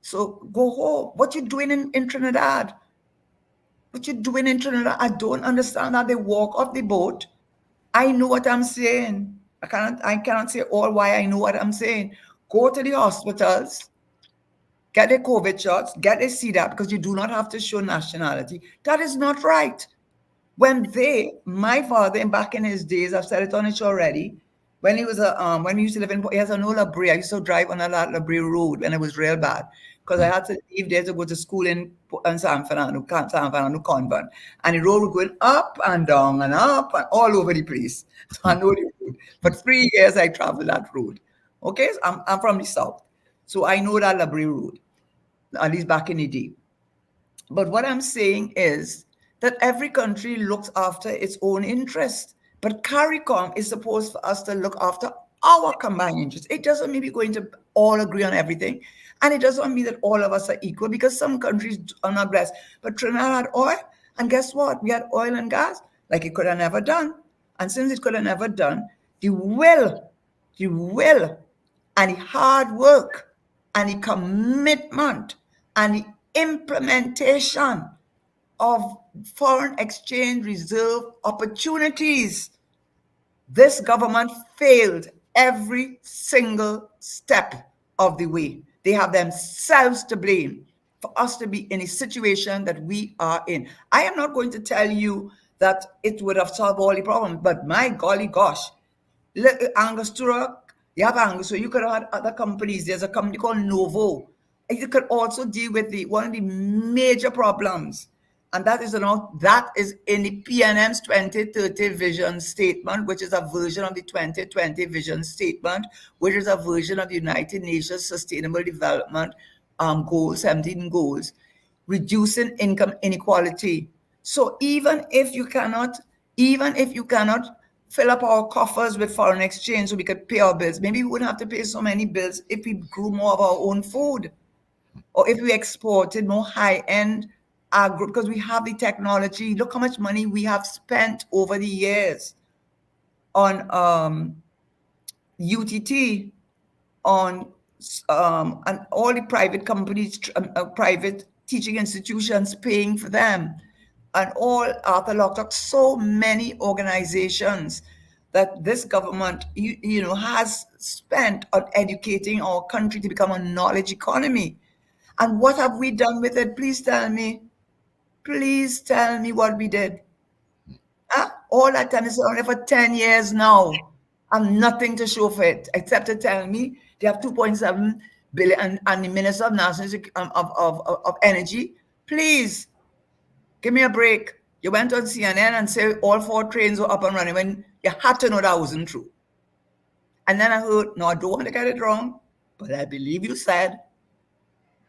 So go home. What you doing in Trinidad? What you doing in Trinidad? I don't understand how they walk off the boat. I know what I'm saying. I cannot say all why I know what I'm saying. Go to the hospitals, get the COVID shots, get a CDAP because you do not have to show nationality. That is not right. My father, back in his days, I've said it on it already, when we used to live in, he has an old Labrie. I used to drive on a Labrie road when it was real bad because I had to leave there to go to school in San Fernando Convent. And the road was going up and up and all over the place. So I know the road. For 3 years, I traveled that road. Okay, so I'm from the south. So I know that Labrie road, at least back in the day. But what I'm saying is that every country looks after its own interest. But CARICOM is supposed for us to look after our combined interests. It doesn't mean we're going to all agree on everything. And it doesn't mean that all of us are equal because some countries are not blessed. But Trinidad had oil, and guess what? We had oil and gas like it could have never done. And since it could have never done, the will, and the hard work and the commitment and the implementation of foreign exchange reserve opportunities. This government failed every single step of the way. They have themselves to blame for us to be in a situation that we are in. I am not going to tell you that it would have solved all the problems, but my golly gosh, Angostura, you have Angostura, you could have had other companies. There's a company called Novo. You could also deal with one of the major problems, and that is in the PNM's 2030 vision statement, which is a version of the 2020 vision statement, which is a version of the United Nations Sustainable Development goals, 17 goals, reducing income inequality. So even if you cannot fill up our coffers with foreign exchange so we could pay our bills, maybe we wouldn't have to pay so many bills if we grew more of our own food, or if we exported more high-end agro, because we have the technology. Look how much money we have spent over the years on UTT, on and all the private companies, private teaching institutions paying for them, and all Arthur Lockdock, so many organizations that this government, has spent on educating our country to become a knowledge economy. And what have we done with it? Please tell me. Please tell me what we did. Huh? All that time is only for 10 years now. I'm nothing to show for it, except to tell me they have 2.7 billion, and the Minister of National of Energy. Please give me a break. You went on CNN and said all 4 trains were up and running when you had to know that wasn't true. And then I heard, no, I don't want to get it wrong, but I believe you said,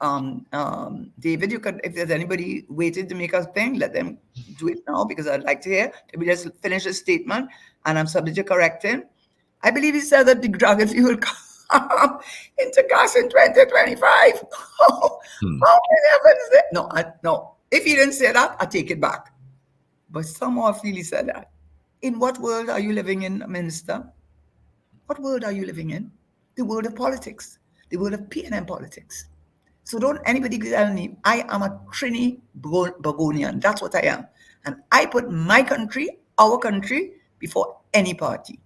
David, you could, if there's anybody waiting to make a thing, let them do it now, because I'd like to hear. Let me just finish a statement, and I'm subject to correcting. I believe he said that the dragon fuel will come into gas in 2025. Hmm. How many heavens there? No, no. If he didn't say that, I take it back. But somehow I feel he said that. In what world are you living in, Minister? What world are you living in? The world of politics, the world of P&M politics. So don't anybody tell me I am a Trini Burgonian. That's what I am. And I put my country, our country, before any party.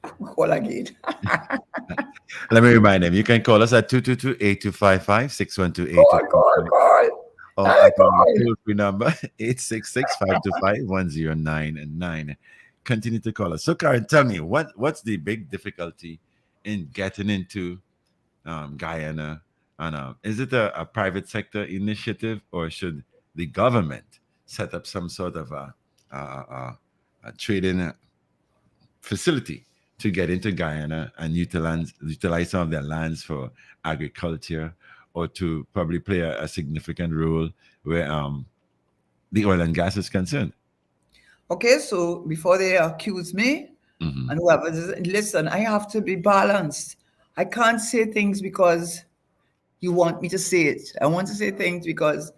Call again. Let me remind them. You can call us at 222-8255, 612. Call, call, call. Or I at our call. toll free number, 866-525-1099. Continue to call us. So, Karen, tell me, what's the big difficulty in getting into Guyana? And is it a private sector initiative, or should the government set up some sort of a trading facility to get into Guyana and utilize some of their lands for agriculture, or to probably play a significant role where the oil and gas is concerned? Okay, so before they accuse me, Hmm. and whoever, listen, I have to be balanced. I can't say things because you want me to say it. I want to say things because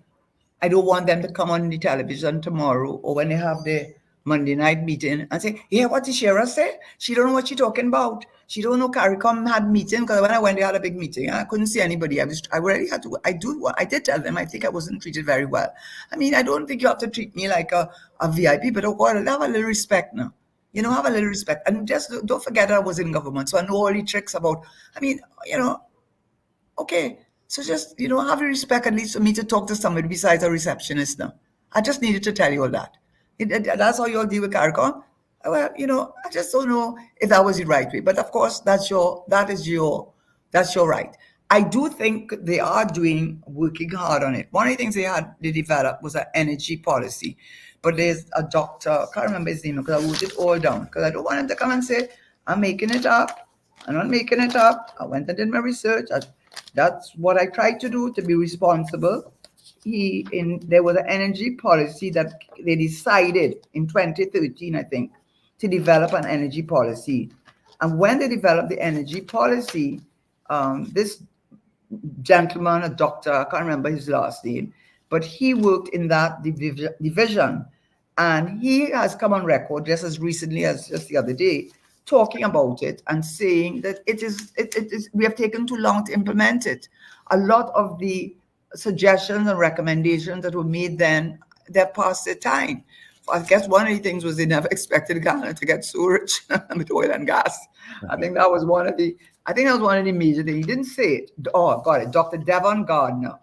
I don't want them to come on the television tomorrow or when they have their Monday night meeting and say, yeah, what did Tesheira say? She don't know what she's talking about. She don't know CARICOM had meeting, because when I went, they had a big meeting and I couldn't see anybody. I really had to, I did tell them, I think I wasn't treated very well. I mean, I don't think you have to treat me like a VIP, but oh God, have a little respect now. Have a little respect. And just don't forget I was in government. So I know all the tricks about, I mean, okay, so just have your respect at least for me to talk to somebody besides a receptionist now. I just needed to tell you all that. That's how you all deal with CARICOM. Well, I just don't know if that was the right way. But of course, that's your right. I do think they are working hard on it. One of the things they developed was an energy policy. But there's a doctor, I can't remember his name because I wrote it all down, because I don't want him to come and say, I'm making it up. I'm not making it up. I went and did my research. That's what I tried to do, to be responsible. There was an energy policy that they decided in 2013, I think, to develop an energy policy. And when they developed the energy policy, this gentleman, a doctor, I can't remember his last name, but he worked in that division. And he has come on record just as recently as just the other day, talking about it and saying that we have taken too long to implement it. A lot of the suggestions and recommendations that were made then, they're past their time. I guess one of the things was they never expected Ghana to get so rich with oil and gas. I think that was one of the major things. He didn't say it. Oh, got it. Dr. Devon Gardner.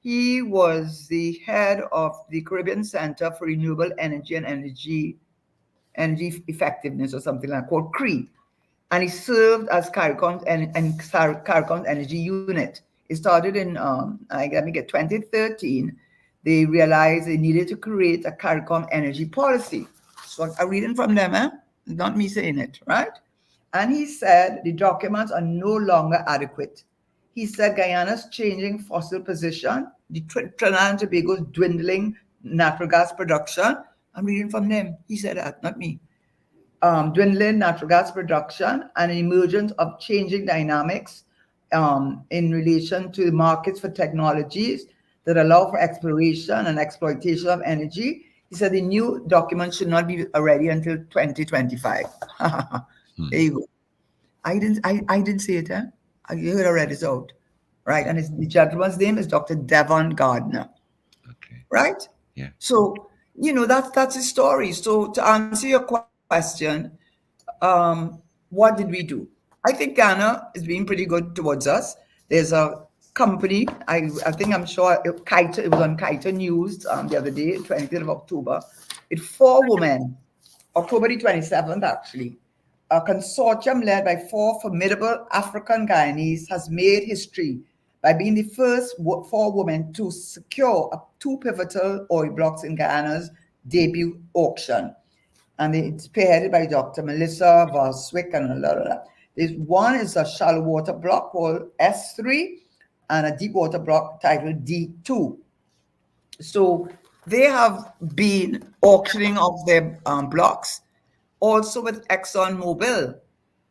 He was the head of the Caribbean Center for Renewable Energy and Energy Effectiveness, or something like that, called CRE. And he served as CARICOM's energy unit. It started in, let me get 2013. They realized they needed to create a CARICOM energy policy. So I'm reading from them, It's not me saying it, right? And he said the documents are no longer adequate. He said Guyana's changing fossil position, the Trinidad and Tobago's dwindling natural gas production. I'm reading from them. He said that, not me. Dwindling natural gas production and emergence of changing dynamics in relation to the markets for technologies that allow for exploration and exploitation of energy. He said the new document should not be ready until 2025. There Hmm. you go. I didn't see it, eh? You heard I read it out. Right. And the gentleman's name is Dr. Devon Gardner. Okay. Right? Yeah. So, that's his story. So to answer your question, um, what did we do? I think Ghana is being pretty good towards us. There's a company, I think I'm sure it was on Kite News the other day, 20th of October. It's four women, October the 27th, actually. A consortium led by four formidable African Guyanese has made history by being the first four women to secure two pivotal oil blocks in Guyana's debut auction. And it's spearheaded by Dr. Melissa Varswick and a lot of that. There's one is a shallow water block called S3 and a deep water block titled D2. So they have been auctioning off their blocks, also with Exxon Mobil.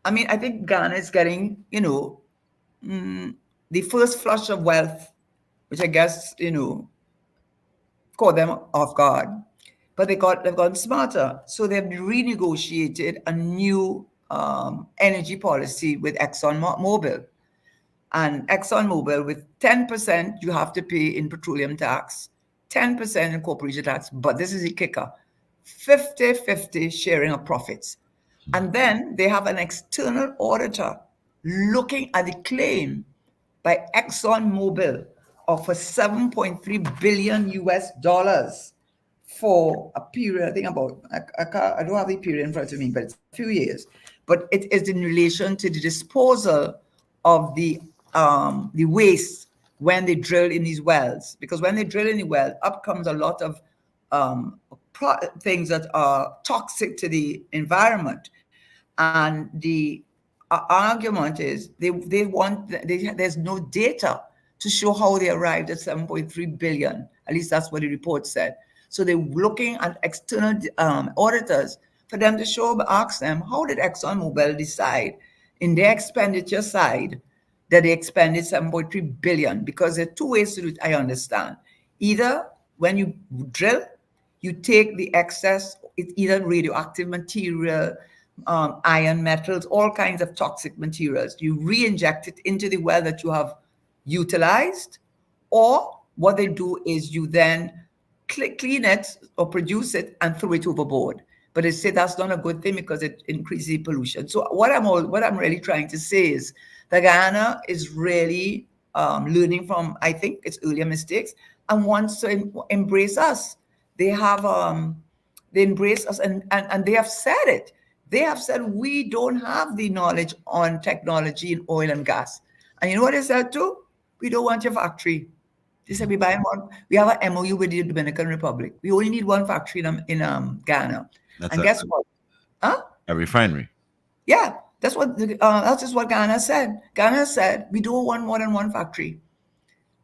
I mean, I think Ghana is getting, the first flush of wealth, which I guess, caught them off guard. But they've gotten smarter. So they've renegotiated a new energy policy with Exxon Mobil. And ExxonMobil, with 10% you have to pay in petroleum tax, 10% in corporation tax, but this is the kicker, 50-50 sharing of profits. And then they have an external auditor looking at the claim by ExxonMobil of a 7.3 billion US dollars for a period, I think about, I don't have the period in front of me, but it's a few years. But it is in relation to the disposal of the waste when they drill in these wells. Because when they drill in the well, up comes a lot of things that are toxic to the environment. And the argument is there's no data to show how they arrived at 7.3 billion. At least that's what the report said. So they're looking at external auditors for them to ask them, how did ExxonMobil decide in their expenditure side that they expended 7.3 billion? Because there are two ways to do it, I understand. Either when you drill, you take the excess, it's either radioactive material, iron metals, all kinds of toxic materials. You re-inject it into the well that you have utilized, or what they do is you then clean it or produce it and throw it overboard. But they say that's not a good thing because it increases the pollution. So what I'm really trying to say is that Guyana is really learning from, I think, its earlier mistakes and wants to embrace us. They have they embrace us, and they have said it. They have said we don't have the knowledge on technology in oil and gas. And you know what they said too? We don't want your factory. They said we buy one. We have an MOU with the Dominican Republic. We only need one factory in Ghana. That's And guess what? Huh? a refinery. Yeah, that's just what Ghana said. Ghana said we don't want more than one factory.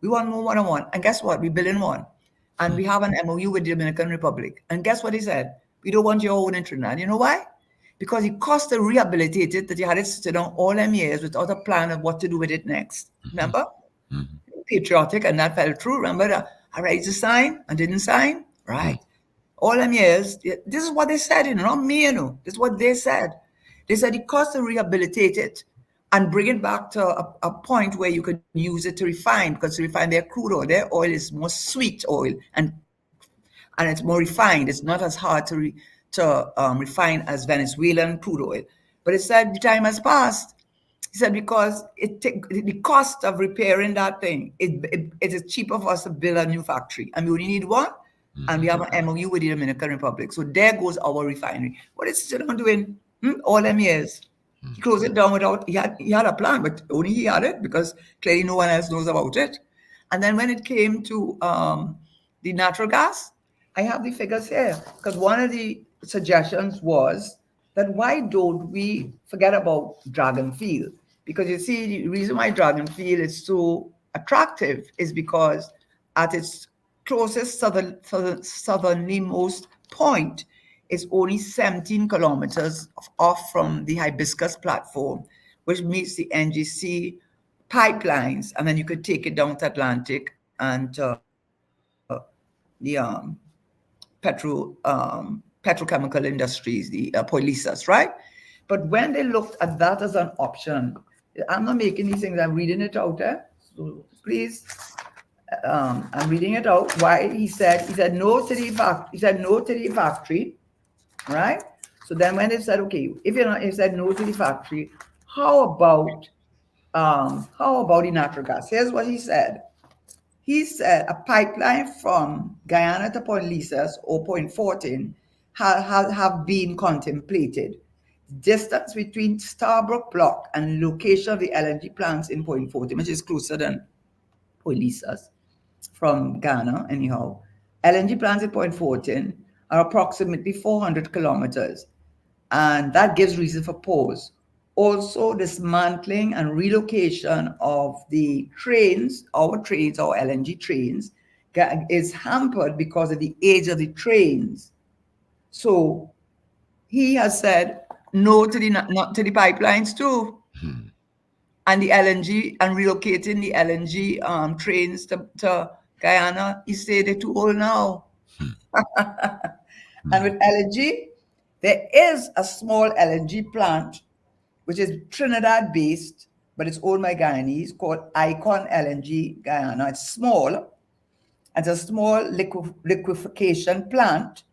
We want more than one. And guess what? We build in one. And we have an MOU with the Dominican Republic. And guess what he said? We don't want your own in Trinidad. You know why? Because it cost to rehabilitate it that you had it sit down all them years without a plan of what to do with it next. Remember? Mm-hmm. Patriotic, and that fell through. Remember that I ready to sign and didn't sign? Mm-hmm. Right. All them years, this is what they said, not me, This is what they said. They said it costs to rehabilitate it and bring it back to a point where you can use it to refine, because to refine their crude oil, their oil is more sweet oil and it's more refined. It's not as hard to refine as Venezuelan crude oil. But it said the time has passed. He said because the cost of repairing that thing, it is cheaper for us to build a new factory, and we only need one, and we have an MOU with the Dominican Republic. So there goes our refinery. What is still doing? All them years. He closed it down without he had a plan, but only he had it because clearly no one else knows about it. And then when it came to the natural gas, I have the figures here because one of the suggestions was that why don't we forget about Dragon Field? Because you see, the reason why Dragon Field is so attractive is because at its closest southerly most point is only 17 kilometers off from the Hibiscus platform, which meets the NGC pipelines, and then you could take it down to Atlantic and the petrochemical industries, the polyethylene, right? But when they looked at that as an option, I'm not making these things, I'm reading it out there. So please, I'm reading it out. Why he said no to the fact, he said no to the factory, right? So then when they said, okay, if you're not, he said no to the factory, how about the natural gas? Here's what he said. He said a pipeline from Guyana to Point Lisas or Point 14 have been contemplated. Distance between Starbrook Block and location of the LNG plants in Point 14, which is closer than Point Lisas from Ghana, anyhow. LNG plants at Point 14 are approximately 400 kilometers, and that gives reason for pause. Also, dismantling and relocation of the trains, our LNG trains, is hampered because of the age of the trains. So he has said no to the not to the pipelines too, Hmm. and the LNG and relocating the LNG trains to Guyana. He said they're too old now. Hmm. And Hmm. with LNG, there is a small LNG plant which is Trinidad based, but it's owned by Guyanese, called Icon LNG Guyana. It's small. It's a small liquefaction plant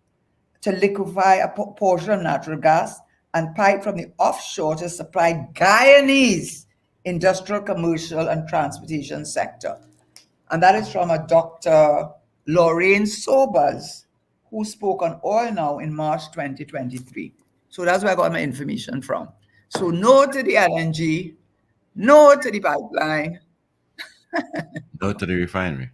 to liquefy a portion of natural gas and pipe from the offshore to supply Guyanese industrial, commercial, and transportation sector. And that is from a Dr. Lorraine Sobers, who spoke on Oil Now in March 2023. So that's where I got my information from. So no to the LNG, no to the pipeline, Go to the refinery.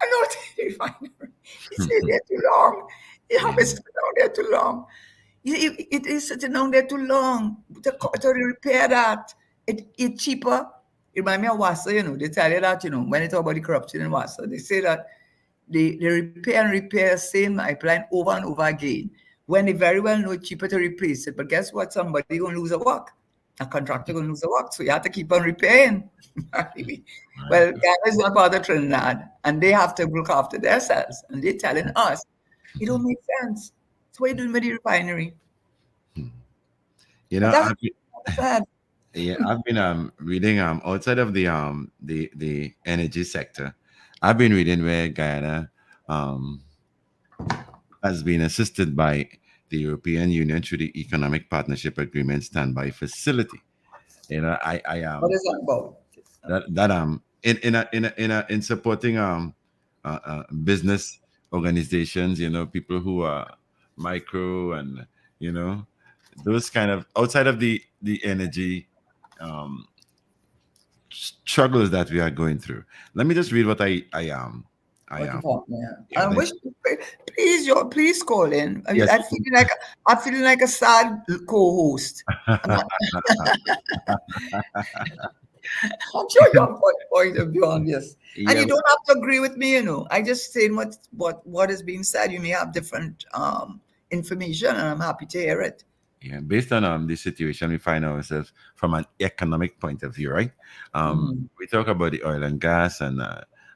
and no to the refinery. He said they're too long. You have it Yeah. sitting down there too long. It is sitting down there too long to repair that. It's cheaper. It reminds me of Wassa, they tell you that, when they talk about the corruption in Wassa, they say that they repair and repair same pipeline over and over again when they very well know it's cheaper to replace it. But guess what? Somebody going to lose a work. A contractor going to lose a work. So you have to keep on repairing. Right. Well, Ghana is not part of Trinidad and they have to look after themselves. And they're telling us it don't make sense. So what are you doing with the refinery? Hmm. You And know, that's I've been, sad. yeah, I've been reading outside of the energy sector, I've been reading where Guyana um has been assisted by the European Union through the Economic Partnership Agreement Standby Facility. I What is that about? that in supporting business organizations, people who are micro and you know those kind of outside of the energy um struggles that we are going through. Let me just read what I What you thought, yeah. yeah I what I, wish, please call in. yes. I'm feeling like a sad co-host. I'm, not, I'm sure you have a point of view on this, and Yeah. you don't have to agree with me. I just saying what is being said. You may have different information, and I'm happy to hear it. Yeah, based on the situation we find ourselves from an economic point of view, right? Mhm. We talk about the oil and gas and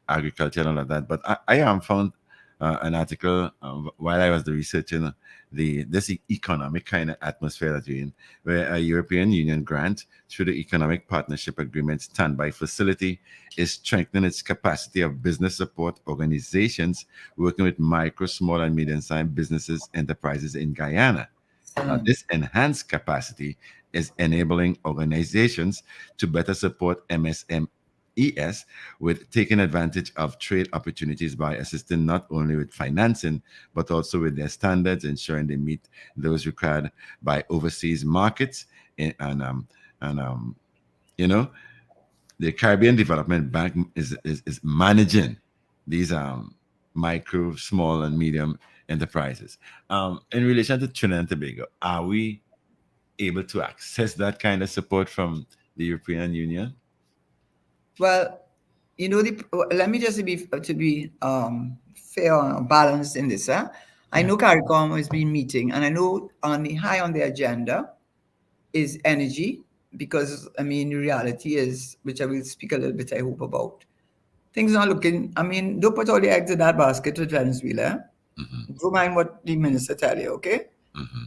agriculture and all of that, but I found an article while I was researching this economic kind of atmosphere that we're in, where a European Union grant through the Economic Partnership Agreement Standby Facility is strengthening its capacity of business support organizations working with micro, small, and medium-sized businesses enterprises in Guyana. Excellent. This enhanced capacity is enabling organizations to better support MSMES with taking advantage of trade opportunities by assisting not only with financing, but also with their standards, ensuring they meet those required by overseas markets. And you know, the Caribbean Development Bank is managing these micro, small, and medium enterprises. In relation to Trinidad and Tobago, are we able to access that kind of support from the European Union? Well, let me just be to be fair and balanced in this. I Yeah. know CARICOM has been meeting, and I know high on the agenda is energy, because I mean the reality is, which I will speak a little bit, I hope, about. Things not looking, I mean, don't put all the eggs in that basket with Venezuela. Hmm. Don't mind what the minister tell you, okay? Hmm.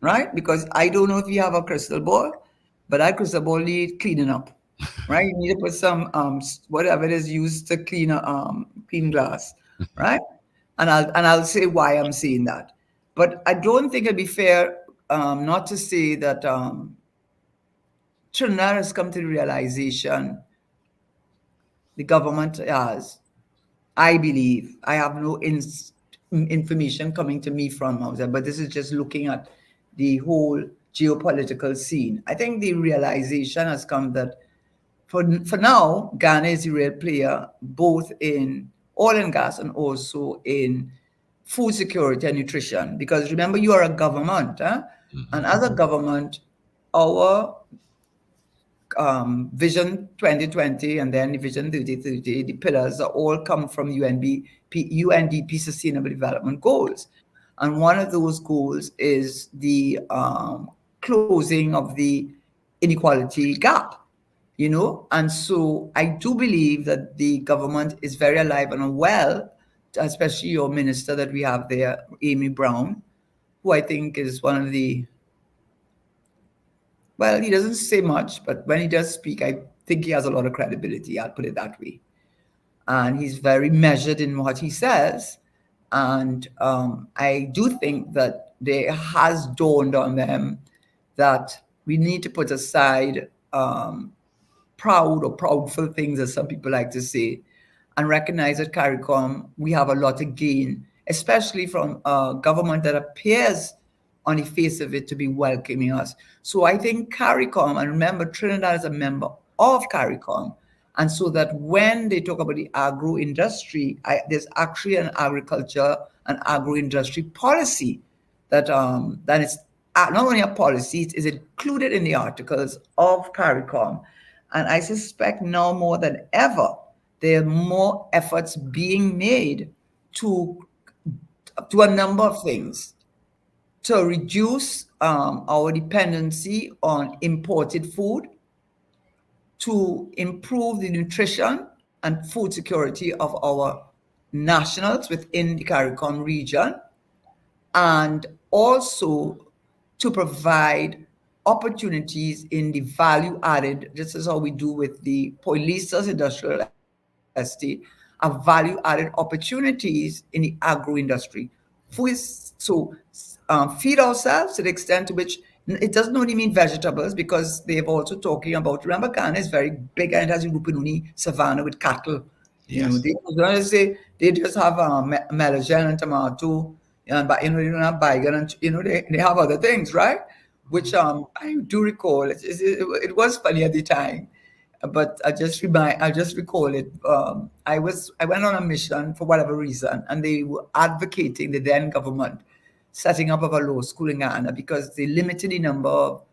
right? Because I don't know if you have a crystal ball, but that crystal ball need cleaning up, right? You need to put some whatever it is used to clean clean glass, right? And I'll say why I'm saying that. But I don't think it'd be fair not to say that Trinidad has come to the realization, the government has, I believe, I have no information coming to me from outside, but this is just looking at the whole geopolitical scene. I think the realization has come that for now, Ghana is a real player both in oil and gas and also in food security and nutrition. Because remember, you are a government, huh? And as a government, our Vision 2020 and then Vision 3030, the pillars are all come from UNDP Sustainable Development Goals. And one of those goals is the closing of the inequality gap, you know. And so I do believe that the government is very alive and well, especially your minister that we have there, Amy Brown, who I think is one of the, well, he doesn't say much, but when he does speak, I think he has a lot of credibility. I'll put it that way. And he's very measured in what he says. And I do think that there has dawned on them that we need to put aside proud or proudful things, as some people like to say, and recognize that CARICOM, we have a lot to gain, especially from a government that appears on the face of it to be welcoming us. So I think CARICOM, and remember, Trinidad is a member of CARICOM, and so that when they talk about the agro industry, there's actually an agriculture and agro industry policy that is not only a policy, it is included in the articles of CARICOM. And I suspect now more than ever, there are more efforts being made to a number of things to reduce our dependency on imported food, to improve the nutrition and food security of our nationals within the CARICOM region, and also to provide opportunities in the value added. This is how we do with the Polistas Industrial Estate, are value added opportunities in the agro industry. Feed ourselves to the extent to which it doesn't only mean vegetables, because they've also talking about, remember, Ghana is very big and it has a Rupununi savanna with cattle. You know, Yes. they don't say they just have melon and tomato, and but you know they don't have bacon, and you know they have other things, right? Which I do recall. It was funny at the time, but I just recall it. I went on a mission for whatever reason, and they were advocating, the then government, setting up of a law school in Ghana, because they limited the number of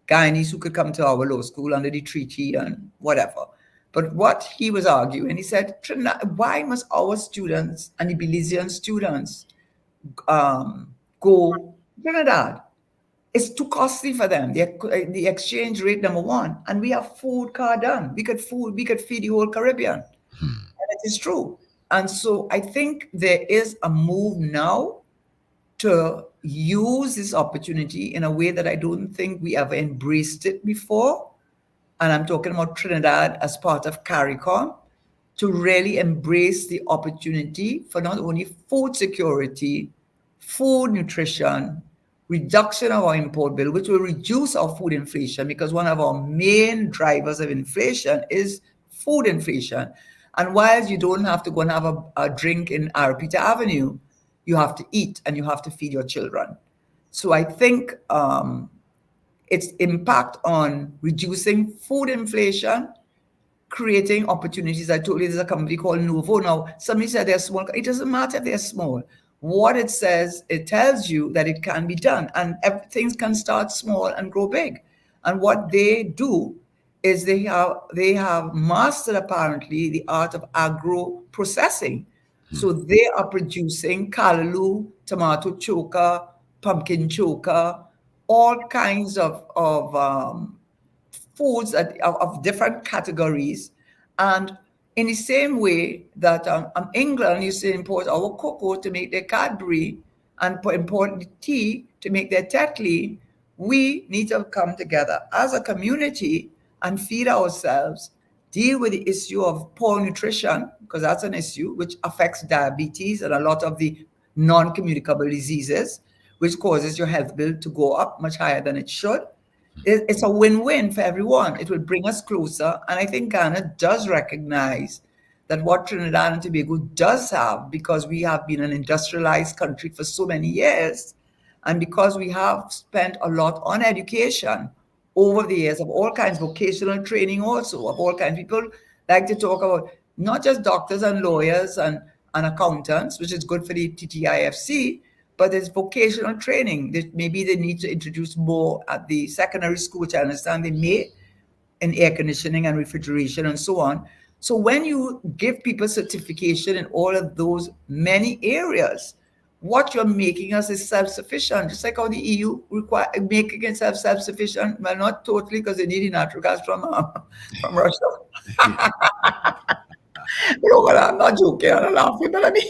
Guyanese who could come to our law school under the treaty and whatever. But what he was arguing, he said, why must our students and the Belizean students go to Trinidad? It's too costly for them. The exchange rate, number one, and we have food car done. We could feed the whole Caribbean, and it is true. And so I think there is a move now to use this opportunity in a way that I don't think we ever embraced it before. And I'm talking about Trinidad as part of CARICOM, to really embrace the opportunity for not only food security, food nutrition, reduction of our import bill, which will reduce our food inflation, because one of our main drivers of inflation is food inflation. And while you don't have to go and have a drink in Arapita Avenue, you have to eat and you have to feed your children. So I think its impact on reducing food inflation, creating opportunities. I told you there's a company called Novo. Now, somebody said they're small. It doesn't matter if they're small. What it says, it tells you that it can be done, and things can start small and grow big. And what they do is they have mastered, apparently, the art of agro processing. So they are producing callaloo, tomato choka, pumpkin choka, all kinds of foods of different categories. And in the same way that England used to import our cocoa to make their Cadbury, and import the tea to make their Tetley, We need to come together as a community and feed ourselves, deal with the issue of poor nutrition, because that's an issue which affects diabetes and a lot of the non-communicable diseases, which causes your health bill to go up much higher than it should. It's a win-win for everyone. It will bring us closer. And I think Ghana does recognize that what Trinidad and Tobago does have, because we have been an industrialized country for so many years, and because we have spent a lot on education over the years of all kinds, vocational training also, of all kinds. People like to talk about not just doctors and lawyers and accountants, which is good for the TTIFC, but there's vocational training that maybe they need to introduce more at the secondary school, which I understand they may, in air conditioning and refrigeration and so on. So when you give people certification in all of those many areas, what you're making us is self-sufficient, just like how the EU require making itself self-sufficient. Well, not totally, because they need the natural gas from Russia. But I'm not joking, I'm laughing, but I mean,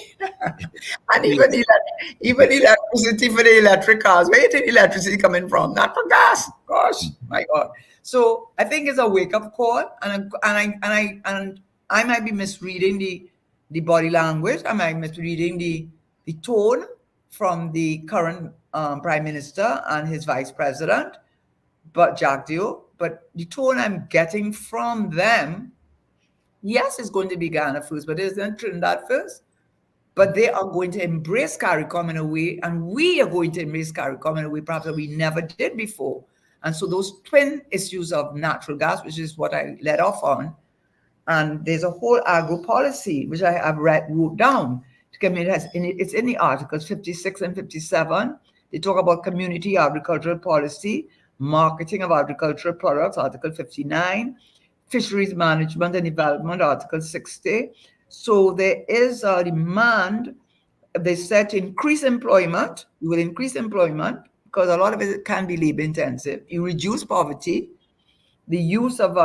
and even electricity for the electric cars. Where you think electricity coming from? Not from gas. Gosh, my God. So I think it's a wake up call, and I might be misreading the body language. I might be misreading the tone from the current prime minister and his vice president, but Jack Dio. But the tone I'm getting from them, yes, it's going to be Ghana first, but isn't Trinidad first? But they are going to embrace CARICOM in a way, and we are going to embrace CARICOM in a way perhaps that we never did before. And so those twin issues of natural gas, which is what I led off on, and there's a whole agro policy, which I have wrote down. It's in the articles 56 and 57. They talk about community agricultural policy, marketing of agricultural products, Article 59, fisheries management and development, Article 60. So there is a demand, they said, to increase employment. You will increase employment because a lot of it can be labor intensive. You reduce poverty, the use of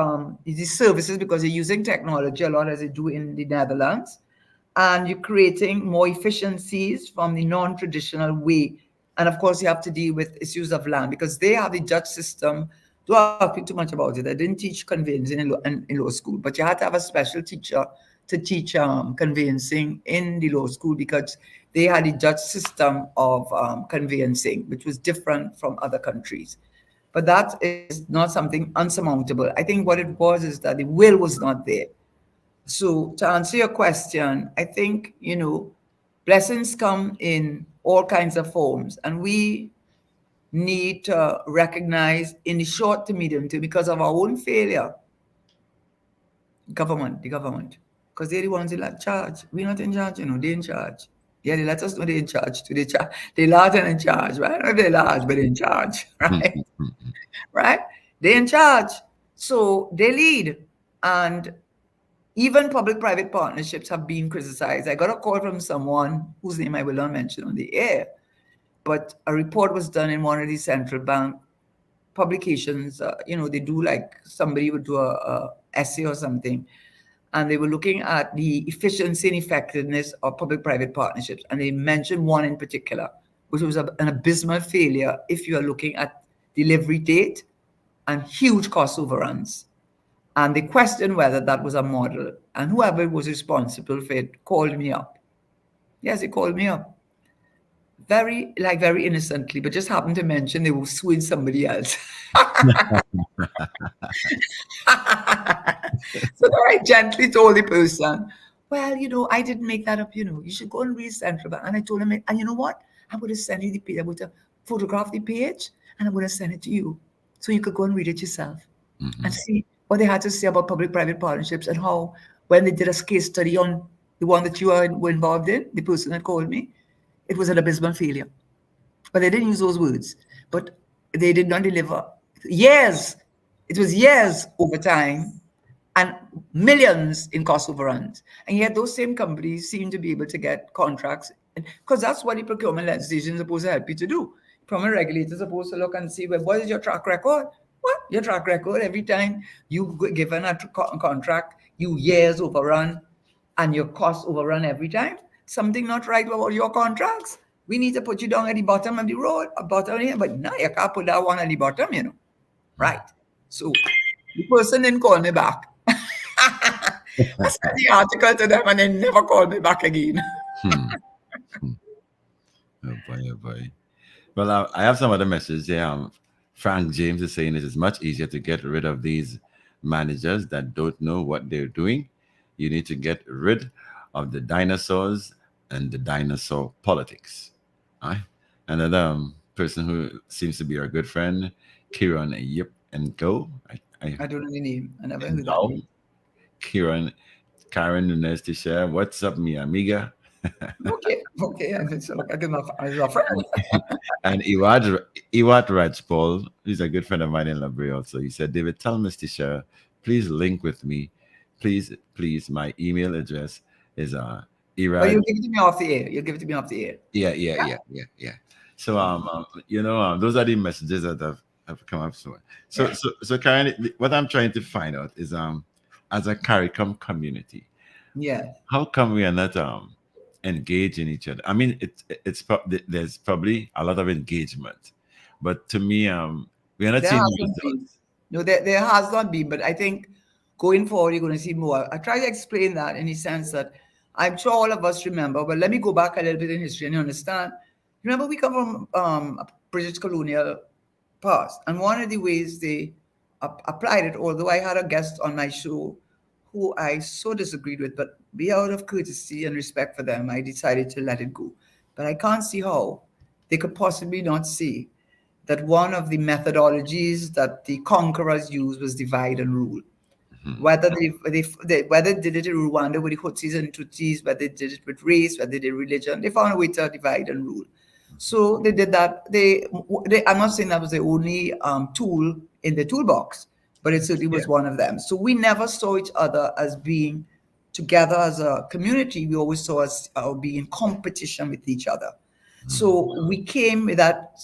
these services, because you're using technology a lot as they do in the Netherlands, and you're creating more efficiencies from the non-traditional way. And of course, you have to deal with issues of land, because they have the Dutch system. Don't have to think too much about it. I didn't teach conveyancing in law school, but you had to have a special teacher to teach conveyancing in the law school, because they had the Dutch system of conveyancing, which was different from other countries. But that is not something unsurmountable. I think what it was is that the will was not there. So to answer your question, I think, blessings come in all kinds of forms, and we need to recognize in the short to medium term, because of our own failure, the government, because they're the ones that like charge. We're not in charge, they're in charge. Yeah, they let us know they're in charge too. They're large and in charge, right? Not they're large, but in charge, right? Right? They're in charge. So they lead. And even public-private partnerships have been criticized. I got a call from someone whose name I will not mention on the air, but a report was done in one of these central bank publications. They do, like, somebody would do a essay or something, and they were looking at the efficiency and effectiveness of public-private partnerships. And they mentioned one in particular, which was an abysmal failure if you are looking at delivery date and huge cost overruns. And they questioned whether that was a model. And whoever was responsible for it called me up. Yes, he called me up. Very innocently, but just happened to mention they were suing somebody else. So I gently told the person, well, I didn't make that up, you should go and read Central Bank. And I told him, and you know what? I'm going to send you the page. I'm going to photograph the page, and I'm going to send it to you, so you could go and read it yourself and see what they had to say about public-private partnerships, and how, when they did a case study on the one that you were involved in, the person that called me, it was an abysmal failure. But they didn't use those words. But they did not deliver. Years. It was years over time, and millions in cost overruns. And yet those same companies seem to be able to get contracts, because that's what the procurement legislation is supposed to help you to do. Procurement regulators are supposed to look and see, well, what is your track record? What? Your track record, every time you given a contract, you years overrun, and your costs overrun every time. Something not right about your contracts. we need to put you down at the bottom of the road, bottom of here, but no, you can't put that one at the bottom, you know. Right. So the person didn't call me back. I sent the article to them and they never called me back again. Hmm. Hmm. Oh boy, oh boy. Well, I have some other messages here. Frank James is saying it is much easier to get rid of these managers that don't know what they're doing. You need to get rid of the dinosaurs and the dinosaur politics. Aye. Another person who seems to be our good friend, Kieran Yip and Go. I don't know the name. I never And heard that Go. name. Kieran, Karen Nunes to share. What's up, mi amiga? Okay. Okay. And it's like I get my as a friend. And Iwat Rajpal, he's a good friend of mine in Labrie also. He said, David, tell Miss Tisha, please link with me. Please, please, my email address is Or Irad. you give it to me off the air. You give it to me off the air. Yeah. So those are the messages that have come up. Yeah. So Karen, what I'm trying to find out is as a CARICOM community, Yeah. how come we are not engaged in each other? I mean, there's probably a lot of engagement, but to me, we are not There seeing hasn't been. results. No, there has not been, but I think going forward, you're going to see more. I try to explain that in the sense that I'm sure all of us remember, but let me go back a little bit in history and you understand. Remember, we come from a British colonial past, and one of the ways they applied it, although I had a guest on my show who I so disagreed with, but be out of courtesy and respect for them, I decided to let it go. But I can't see how they could possibly not see that one of the methodologies that the conquerors used was divide and rule. Mhm. Whether whether they did it in Rwanda with the Hutsis and Tutsis, whether they did it with race, whether they did religion, they found a way to divide and rule. So they did that. I'm not saying that was the only tool in the toolbox, but it certainly Yeah. was one of them. So we never saw each other as being together as a community. We always saw us being in competition with each other. Mhm. So we came with that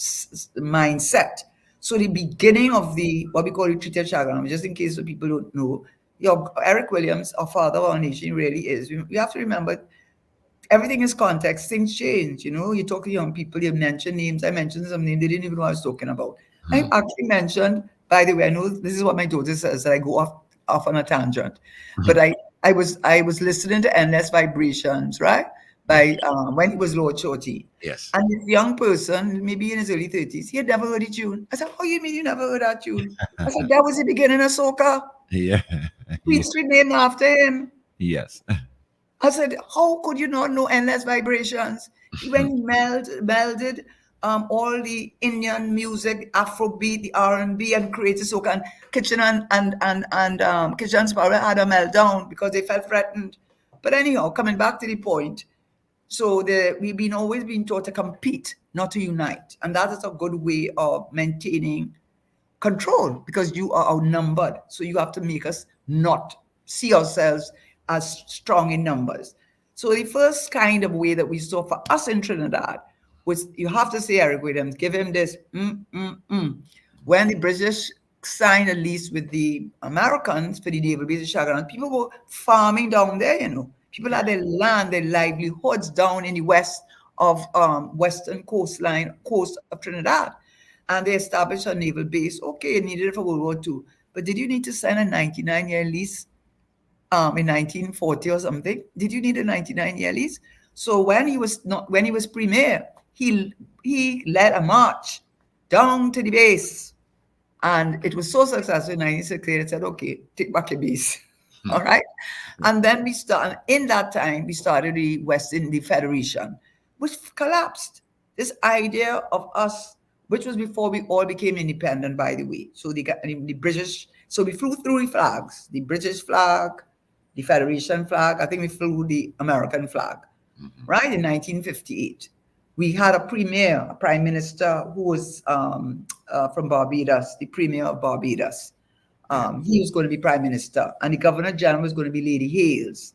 mindset. So the beginning of the what we call the treated Shagam, just in case the people don't know, your Eric Williams, our father of our nation, really is. We have to remember everything is context. Things change. You know, you talk to young people, you mention names. I mentioned some name they didn't even know what I was talking about. I Mhm. actually mentioned, by the way, I know this is what my daughter says that I go off on a tangent, but Mhm. I was listening to Endless Vibrations, right? Yeah. By when he was Lord Shorty. Yes. And this young person, maybe in his early 30s, he had never heard the tune. I said, "How you mean you never heard that tune?" I said, "That was the beginning of soca. Yeah. Queen Yeah. Street named after him." Yes. I said, "How could you not know Endless Vibrations?" When he melded all the Indian music, Afrobeat, the R&B, and created soca, and Kitchen and Kitchen Sparrow had a meltdown because they felt threatened. But anyhow, coming back to the point, so we've been always been taught to compete, not to unite, and that is a good way of maintaining control because you are outnumbered. So you have to make us not see ourselves as strong in numbers. So the first kind of way that we saw for us in Trinidad was you have to say Eric Williams, give him this. When the British signed a lease with the Americans for the naval base of Shagaran, people were farming down there, you know. People Yeah. had their land, their livelihoods down in the west of western coast of Trinidad, and they established a naval base. Okay, it needed it for World War II. But did you need to sign a 99-year lease in 1940 or something? Did you need a 99-year lease? So when he was premier, he led a march down to the base, and it was so successful in 1968. It said, "Okay, take back your base." Hmm. All right. And then in that time, we started the West Indies Federation, which collapsed. This idea of us, which was before we all became independent, by the way. So the British, so we flew through the flags, the British flag, the Federation flag. I think we flew the American flag, Mhm. right, in 1958. We had a premier, a prime minister who was from Barbados, the premier of Barbados. Yeah. He was going to be prime minister, and the governor general was going to be Lady Hales.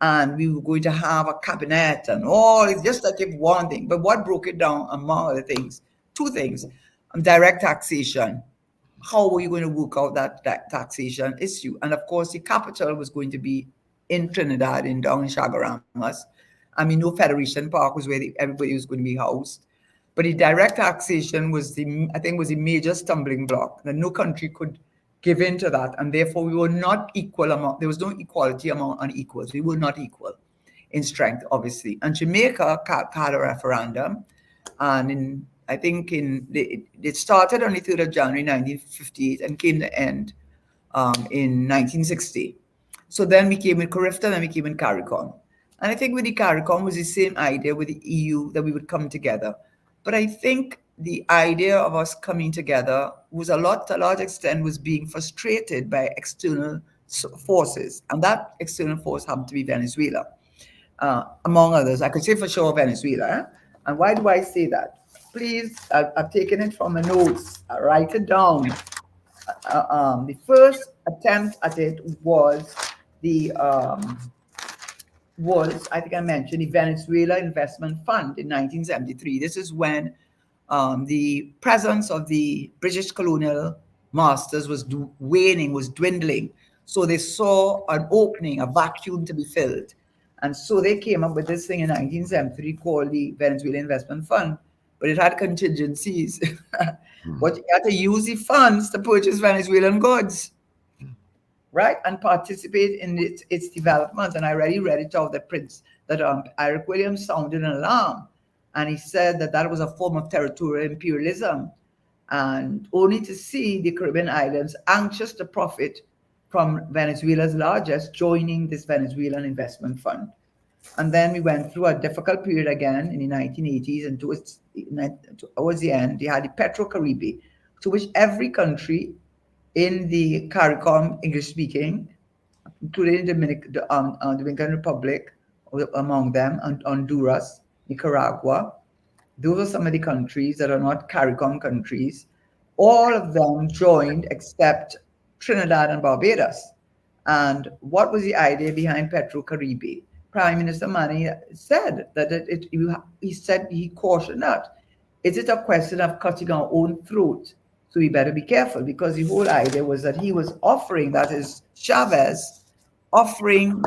And we were going to have a cabinet and all. It's just like if one thing. But what broke it down, among other things, two things: direct taxation. How were you going to work out that taxation issue? And of course, the capital was going to be in Trinidad, in down in Chaguaramas. I mean, no Federation Park was where everybody was going to be housed. But the direct taxation was I think, was the major stumbling block that no country could give in to that, and therefore we were not equal among. There was no equality among unequals. We were not equal in strength, obviously. And Jamaica had a referendum, and I think it started on the 3rd of January 1958 and came to end in 1960. So then we came in Carifta, then we came in CARICOM. And I think with the CARICOM was the same idea with the EU, that we would come together. But I think the idea of us coming together was to a large extent, was being frustrated by external forces. And that external force happened to be Venezuela, among others. I could say for sure Venezuela. Eh? And why do I say that? Please, I've taken it from the notes. I write it down. The first attempt at it the um, was, I think I mentioned, the Venezuela Investment Fund in 1973. This is when the presence of the British colonial masters was waning, was dwindling. So they saw an opening, a vacuum to be filled. And so they came up with this thing in 1973 called the Venezuela Investment Fund, but it had contingencies. Mm. But you had to use the funds to purchase Venezuelan goods, right, and participate in its development. And I already read it out that Eric Williams sounded an alarm, and he said that that was a form of territorial imperialism, and only to see the Caribbean islands anxious to profit from Venezuela's largest joining this Venezuelan investment fund. And then we went through a difficult period again in the 1980s, and towards the end, they had the Petro-Caribe, to which every country in the CARICOM English speaking, including Dominican Republic, among them, and Honduras, Nicaragua. Those are some of the countries that are not CARICOM countries. All of them joined except Trinidad and Barbados. And what was the idea behind Petro-Caribe? Prime Minister Manny said that he said, he cautioned that. Is it a question of cutting our own throat? So we better be careful, because the whole idea was that he was offering, that is Chavez, offering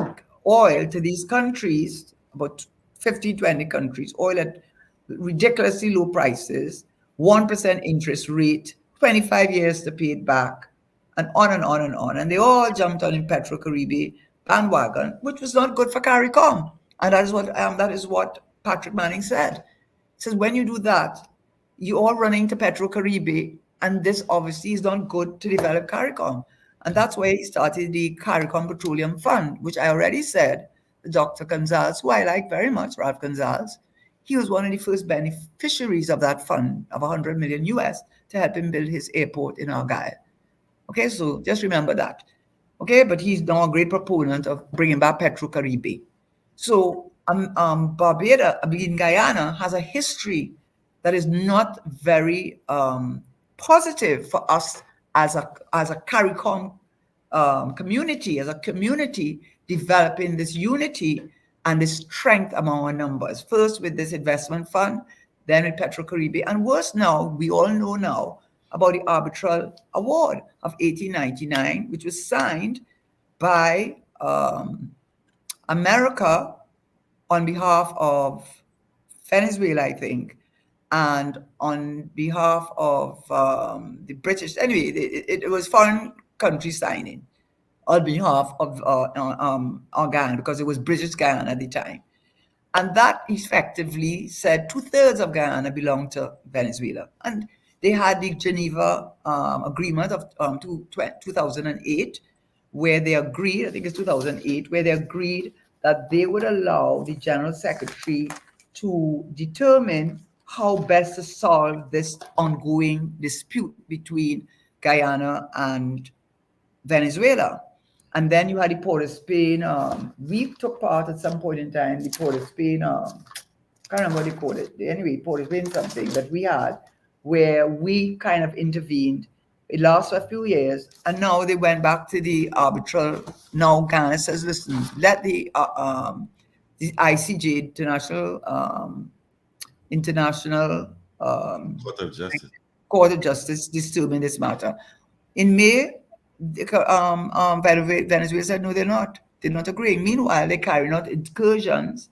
oil to these countries, about 15, 20 countries, oil at ridiculously low prices, 1% interest rate, 25 years to pay it back, and on and on and on. And they all jumped on in Petro-Caribe bandwagon, which was not good for CARICOM. And that is what Patrick Manning said. He says, when you do that, you all running to Petro-Caribe, and this obviously is not good to develop CARICOM. And that's why he started the CARICOM Petroleum Fund, which I already said, Dr. Gonzalez, who I like very much, Ralph Gonzalez, he was one of the first beneficiaries of that fund of 100 million US to help him build his airport in Argyle. Okay, so just remember that. Okay, but he's now a great proponent of bringing back Petro-Caribe. So Barbados, Guyana, has a history that is not very positive for us as a CARICOM community, as a community developing this unity and this strength among our numbers. First with this investment fund, then with Petro-Caribe, and worse now, we all know now about the arbitral award of 1899, which was signed by America on behalf of Venezuela, I think, and on behalf of the British. Anyway, it was foreign countries signing on behalf of our Guyana, because it was British Guyana at the time. And that effectively said 2/3 of Guyana belonged to Venezuela. And they had the Geneva Agreement of 2008, where they agreed, I think it's 2008, where they agreed that they would allow the General Secretary to determine how best to solve this ongoing dispute between Guyana and Venezuela. And then you had the Port of Spain. We took part at some point in time, the Port of Spain, I can't remember what they called it. Anyway, Port of Spain something that we had, where we kind of intervened. It lasted a few years, and now they went back to the arbitral. Now Ghana says, listen, let the ICJ, International Court of Justice. Court of Justice, determine this matter. In May, Venezuela said, no, they're not. They're not agreeing. Meanwhile, they're carrying out incursions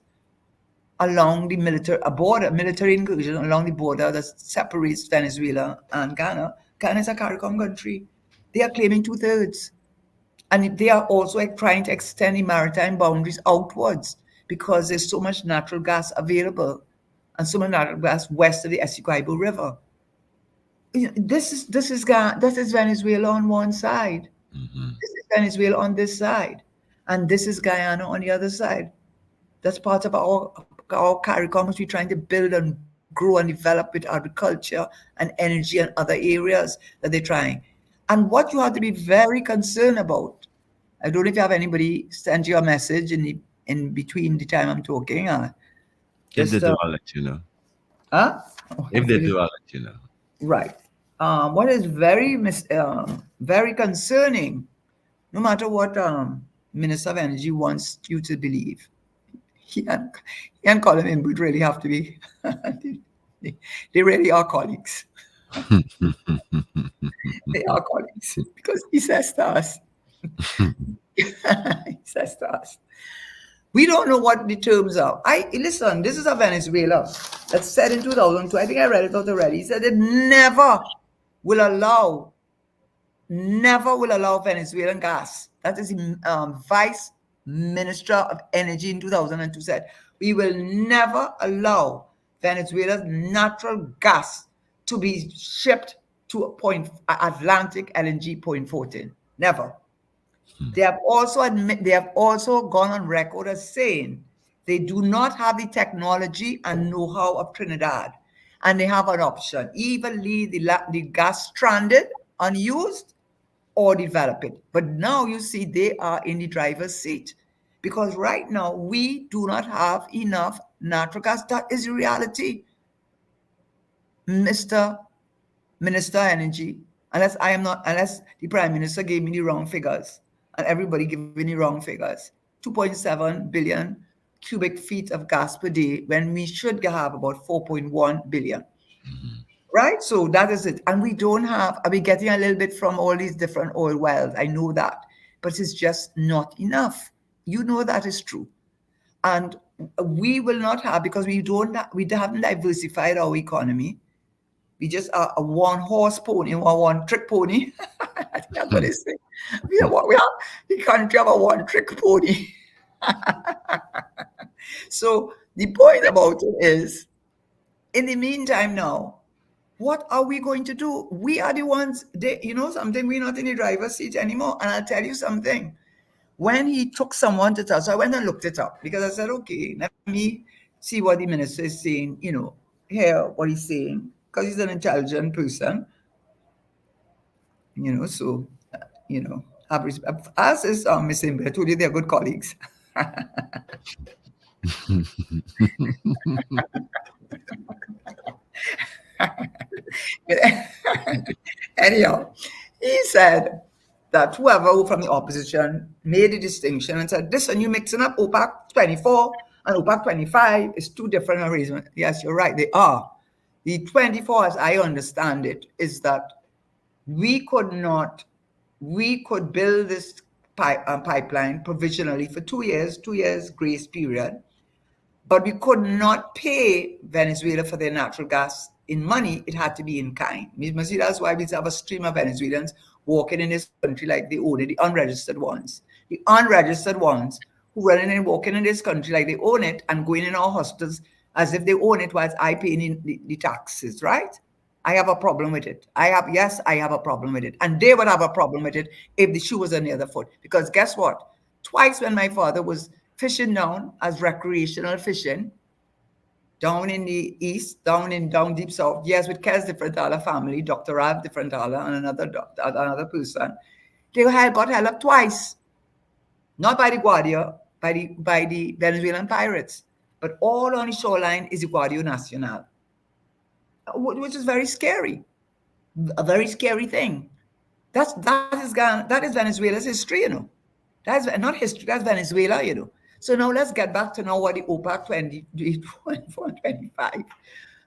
along the military incursion along the border that separates Venezuela and Ghana. Ghana is a CARICOM country. They are claiming 2/3. And they are also trying to extend the maritime boundaries outwards because there's so much natural gas available and so much natural gas west of the Essequibo River. This is Venezuela on one side. Hmm. This is Venezuela on this side, and this is Guyana on the other side. That's part of our CARICOM, which we're trying to build and grow and develop with agriculture and energy and other areas that they're trying. And what you have to be very concerned about, I don't know if you have anybody send you a message in between the time I'm talking. If they Just do, I'll let you know. huh? Oh, If they do, I'll let you know. right. What is very concerning, no matter what Minister of Energy wants you to believe, he and Colin Inwood really have to be, they really are colleagues. They are colleagues because he says to us, he says to us, we don't know what the terms are. Listen, this is a Venezuela that said in 2002, I think I read it out already. He said it will allow never will allow Venezuelan gas. That is the Vice Minister of Energy in 2002 said, we will never allow Venezuela's natural gas to be shipped to a point, Atlantic LNG point 14. Never. They have also gone on record as saying they do not have the technology and know-how of Trinidad, and they have an option: either leave the gas stranded, unused, or develop it. But now you see they are in the driver's seat because right now we do not have enough natural gas. That is the reality, Mr. Minister Energy. Unless the Prime Minister gave me the wrong figures and everybody giving the wrong figures. 2.7 billion cubic feet of gas per day when we should have about 4.1 billion. Right? So that is it. And we don't have, are we getting a little bit from all these different oil wells? I know that. But it's just not enough. You know that is true. And we will not have, because we haven't diversified our economy. We just are a one horse pony or one trick pony. I think that's what they say. We have the country of a one trick pony. So the point about it is, in the meantime now, what are we going to do? We are the ones, something, we're not in the driver's seat anymore. And I'll tell you something. When he took someone to tell, so I went and looked it up because I said, okay, let me see what the minister is saying, hear what he's saying, because he's an intelligent person, so, as is Miss Imbe, I told you they're good colleagues. Anyhow, he said that whoever from the opposition made the distinction and said, listen, you're mixing up OPAC 24 and OPAC 25 is two different arrangements. Yes, you're right, they are. The 24, as I understand it, is that we could build this pipeline provisionally for 2 years grace period, but we could not pay Venezuela for their natural gas in money. It had to be in kind. You see, that's why we have a stream of Venezuelans walking in this country like they own it, the unregistered ones. The unregistered ones who running and walking in this country like they own it and going in our hospitals as if they own it whilst I pay in the taxes, right? I have a problem with it. I have a problem with it. And they would have a problem with it if the shoe was on the other foot. Because guess what? Twice when my father was fishing down as recreational fishing, down in the east, down deep south, yes, with Kes Differentala family, Dr. Rav Differentala and another person, they got held up twice. Not by the Guardia, by the Venezuelan pirates, but all on the shoreline is the Guardia Nacional, which is very scary, a very scary thing. That is Venezuela's history. That's not history, that's Venezuela. So now let's get back to now what the OPEC 24 and 25.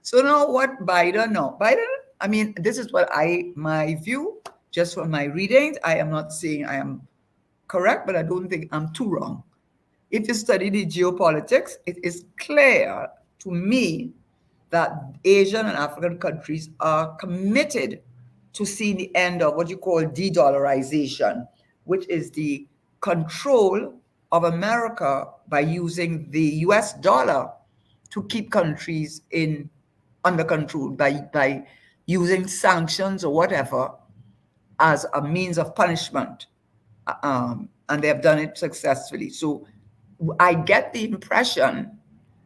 So now what Biden, I mean, this is what my view, just from my readings. I am not saying I am correct, but I don't think I'm too wrong. if you study the geopolitics, it is clear to me that Asian and African countries are committed to seeing the end of what you call de-dollarization, which is the control of America by using the US dollar to keep countries in under control by using sanctions or whatever as a means of punishment. And they have done it successfully. So I get the impression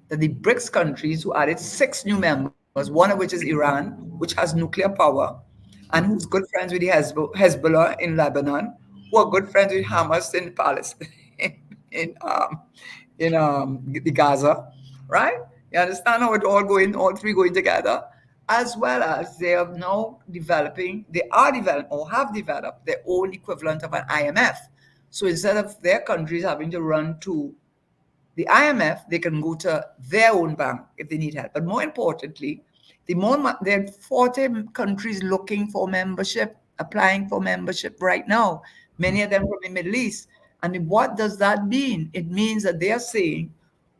that the BRICS countries, who added 6 new members, one of which is Iran, which has nuclear power, and who's good friends with the Hezbollah in Lebanon, who are good friends with Hamas in Palestine, in the Gaza, right? You understand how it all three going together, as well as they are now developing, they are developing or have developed their own equivalent of an IMF. So instead of their countries having to run to the IMF, they can go to their own bank if they need help. But more importantly, there are 40 countries looking for membership, applying for membership right now, many of them from the Middle East. And what does that mean? It means that they are saying,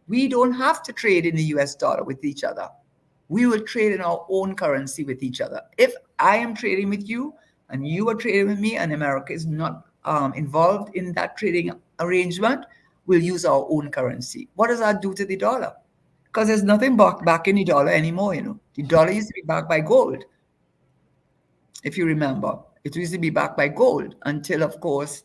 we don't have to trade in the US dollar with each other. We will trade in our own currency with each other. If I am trading with you and you are trading with me and America is not involved in that trading arrangement, we'll use our own currency. What does that do to the dollar? Because there's nothing back in the dollar anymore, The dollar used to be backed by gold, if you remember. It used to be backed by gold until, of course,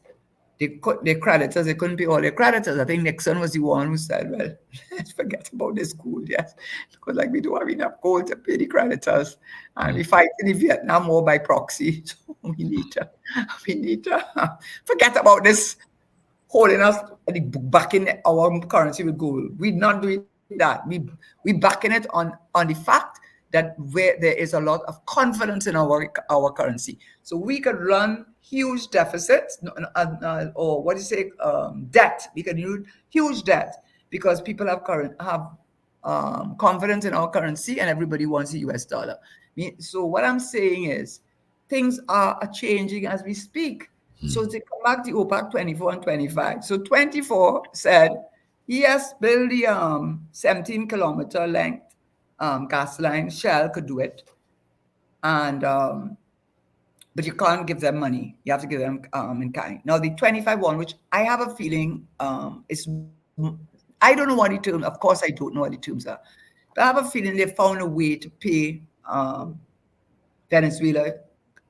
their creditors, they couldn't pay all their creditors. I think Nixon was the one who said, well, let's forget about this gold, yes. Because like we don't have enough gold to pay the creditors. And we fight in the Vietnam War by proxy. So we need to forget about this holding us backing our currency with gold. We're not doing that. We backing it on the fact that where there is a lot of confidence in our currency. So we could run huge deficits, or what do you say, debt. We can use huge debt because people have confidence in our currency, and everybody wants the US dollar. So what I'm saying is, things are changing as we speak. So to come back to OPEC 24 and 25. So 24 said, yes, build the 17-kilometer length gas line. Shell could do it. And but you can't give them money. You have to give them in kind. Now the 25 one, which I have a feeling is, I don't know what the terms, of course I don't know what the terms are, but I have a feeling they found a way to pay Venezuela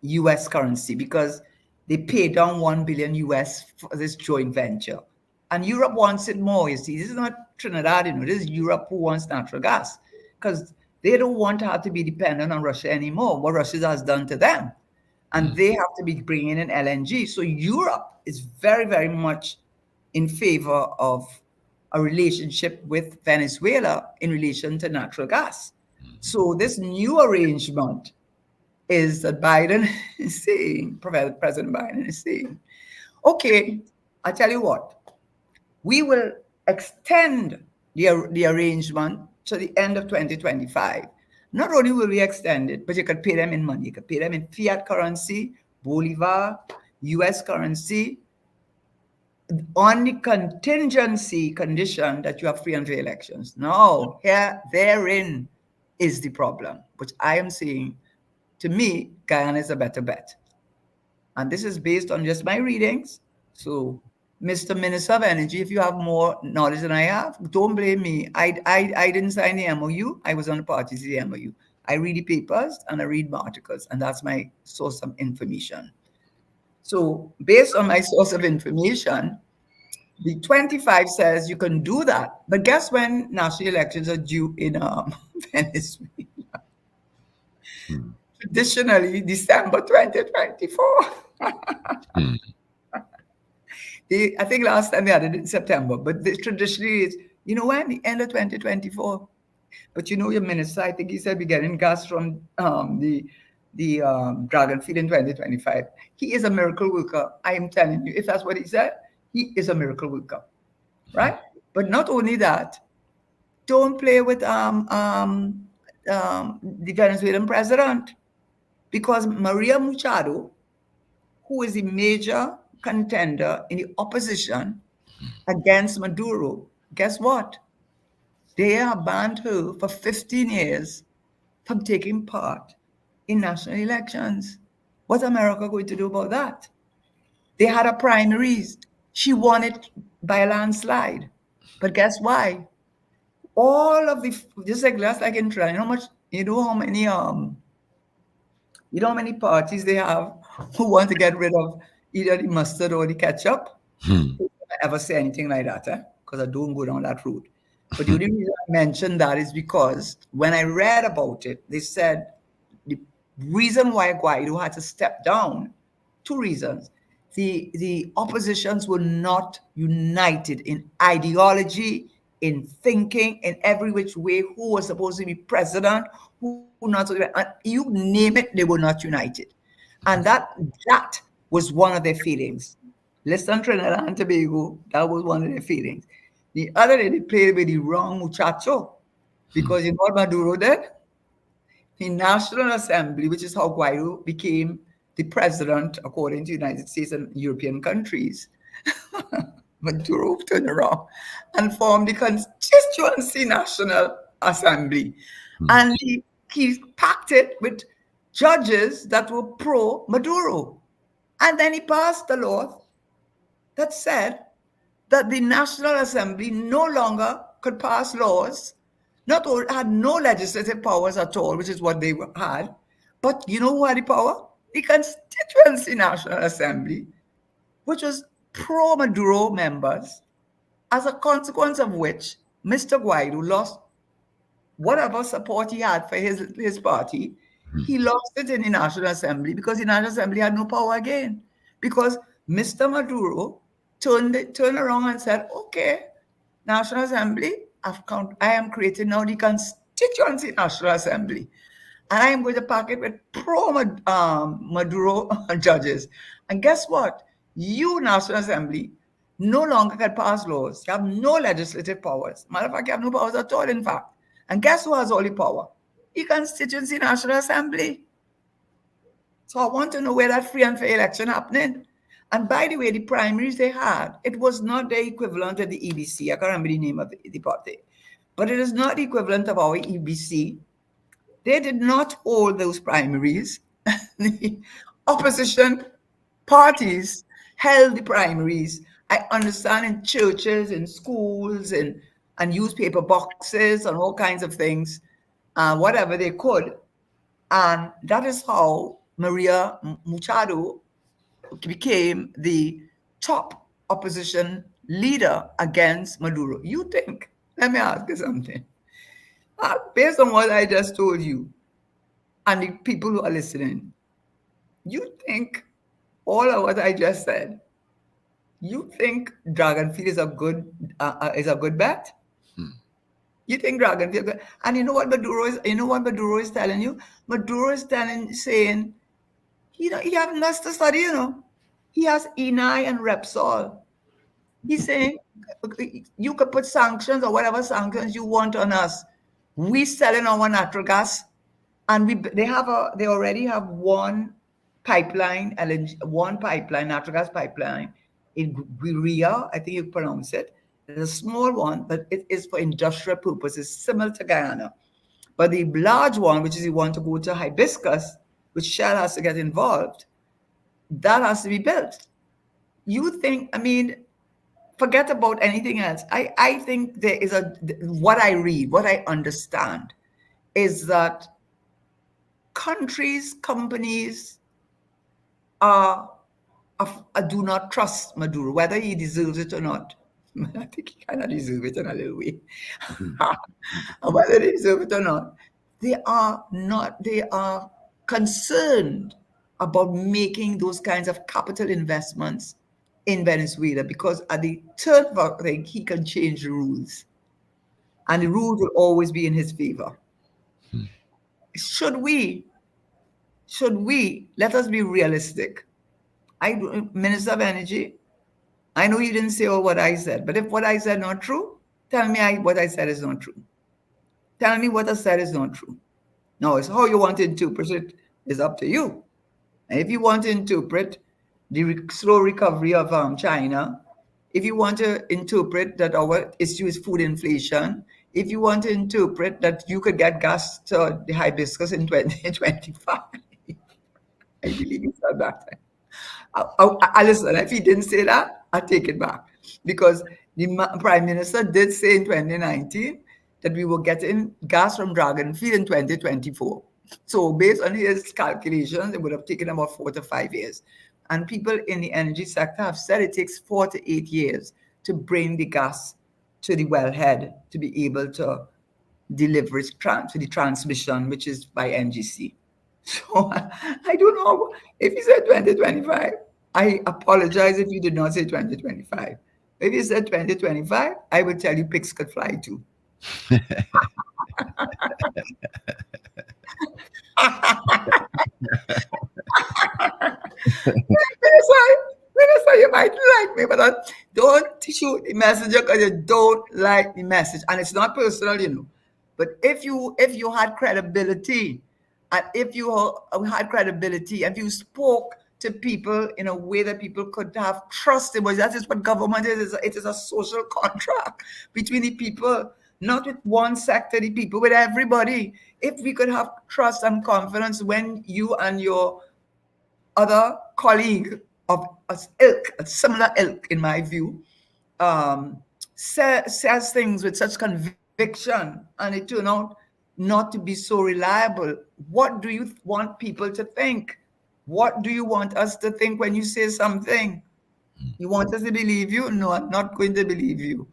US currency, because they paid down 1 billion US for this joint venture. And Europe wants it more, you see. This is not Trinidad, this is Europe who wants natural gas, because they don't want to have to be dependent on Russia anymore, what Russia has done to them. And they have to be bringing in LNG. So Europe is very, very much in favor of a relationship with Venezuela in relation to natural gas. So this new arrangement is that Biden is saying, President Biden is saying, okay, I tell you what, we will extend the arrangement to the end of 2025. Not only will we extend it, but you could pay them in money. You could pay them in fiat currency, Bolivar, US currency, on the contingency condition that you have free and fair elections. No, therein is the problem, which I am saying, to me, Guyana is a better bet. And this is based on just my readings. So, Mr. Minister of Energy, if you have more knowledge than I have, don't blame me. I didn't sign the MOU. I was on the party to the MOU. I read the papers and I read articles, and that's my source of information. So, based on my source of information, the 25 says you can do that. But guess when national elections are due in Venezuela? Traditionally, December 2024. I think last time they had it in September, but traditionally is, when? The end of 2024. But your minister, I think he said we're getting gas from the Dragon Field in 2025. He is a miracle worker. I am telling you, if that's what he said, he is a miracle worker, right? But not only that, don't play with the Venezuelan president, because Maria Machado, who is a major contender in the opposition, against Maduro. Guess what? They have banned her for 15 years from taking part in national elections. What's America going to do about that? They had a primaries. She won it by a landslide. But guess why? All of the just like last like in Trinidad, you know how much you know how many parties they have who want to get rid of either the mustard or the ketchup? Hmm. Who ever say anything like that, eh? Because I don't go down that route. But the only reason I mentioned that is because when I read about it, they said the reason why Guaido had to step down, two reasons. The oppositions were not united in ideology, in thinking, in every which way, who was supposed to be president, who not to be, you name it, they were not united. And that was one of their feelings. Listen, Trinidad and Tobago, that was one of their feelings. The other day, they played with the wrong muchacho Hmm. because you know what Maduro did? The National Assembly, which is how Guaido became the president, according to United States and European countries, Maduro turned around and formed the Constituency National Assembly. Hmm. And he packed it with judges that were pro Maduro. And then he passed a law that said that the National Assembly no longer could pass laws, not only had no legislative powers at all, which is what they had, but you know who had the power? The Constituency National Assembly, which was pro Maduro members, as a consequence of which Mr. Guaido lost whatever support he had for his party. He lost it in the National Assembly because the National Assembly had no power again. Because Mr. Maduro turned around and said, okay, National Assembly, I am creating now the Constituency National Assembly. And I am going to pack it with pro Maduro judges. And guess what? You, National Assembly, no longer can pass laws. You have no legislative powers. Matter of fact, you have no powers at all, in fact. And guess who has all the power? The Constituency National Assembly. So I want to know where that free and fair election happening. And by the way, the primaries they had, it was not the equivalent of the EBC. I can't remember the name of the party. But it is not the equivalent of our EBC. They did not hold those primaries. The opposition parties held the primaries. I understand in churches, in schools, and newspaper boxes, and all kinds of things, whatever they could. And that is how Maria Machado became the top opposition leader against Maduro. You think, let me ask you something. Based on what I just told you, and the people who are listening, you think all of what I just said, you think Dragonfield is a good bet? Hmm. You think Dragonfield, and you know what Maduro is telling you? Maduro is saying, he has nothing to study, He has Enai and Repsol. He's saying you could put sanctions or whatever sanctions you want on us. We selling our natural gas, and they already have one pipeline, LNG, one pipeline, natural gas pipeline in Guiria, I think you pronounce it. It's a small one, but it is for industrial purposes, similar to Guyana. But the large one, which is the one to go to Hibiscus, which Shell has to get involved, that has to be built. You think, I mean, forget about anything else. I think there is what I read, what I understand is that countries, companies are, do not trust Maduro, whether he deserves it or not. I think he kind of deserves it in a little way. Whether they deserve it or not, they are concerned about making those kinds of capital investments in Venezuela because at the third thing, he can change the rules. And the rules will always be in his favor. Should we, let us be realistic. Minister of Energy, I know you didn't say all what I said, but if what I said not true, tell me what I said is not true. Tell me what I said is not true. No, it's how you want to interpret it is up to you. And if you want to interpret the slow recovery of China if you want to interpret that our issue is food inflation, if you want to interpret that you could get gas to the hibiscus in 2025, I believe he said that. Listen, if he didn't say that, I take it back. Because the Prime Minister did say in 2019 that we were getting gas from Dragonfield in 2024. So, based on his calculations, it would have taken about 4 to 5 years. And people in the energy sector have said it takes 4 to 8 years to bring the gas to the wellhead to be able to deliver it to the transmission, which is by NGC. So I don't know if you said 2025. I apologize if you did not say 2025. If you said 2025, I would tell you pigs could fly too. Minister, Minister, you might like me, but don't shoot the messenger because you don't like the message, and it's not personal, you know. But if you had credibility, and if you had credibility, if you spoke to people in a way that people could have trust, because that is what government is. It is a social contract between the people, not with one sector, the people, with everybody. If we could have trust and confidence when you and your other colleague of a similar ilk, in my view, um, says things with such conviction and it turned out not to be so reliable, what do you want people to think? What do you want us to think when you say something? You want us to believe you? No, I'm not going to believe you.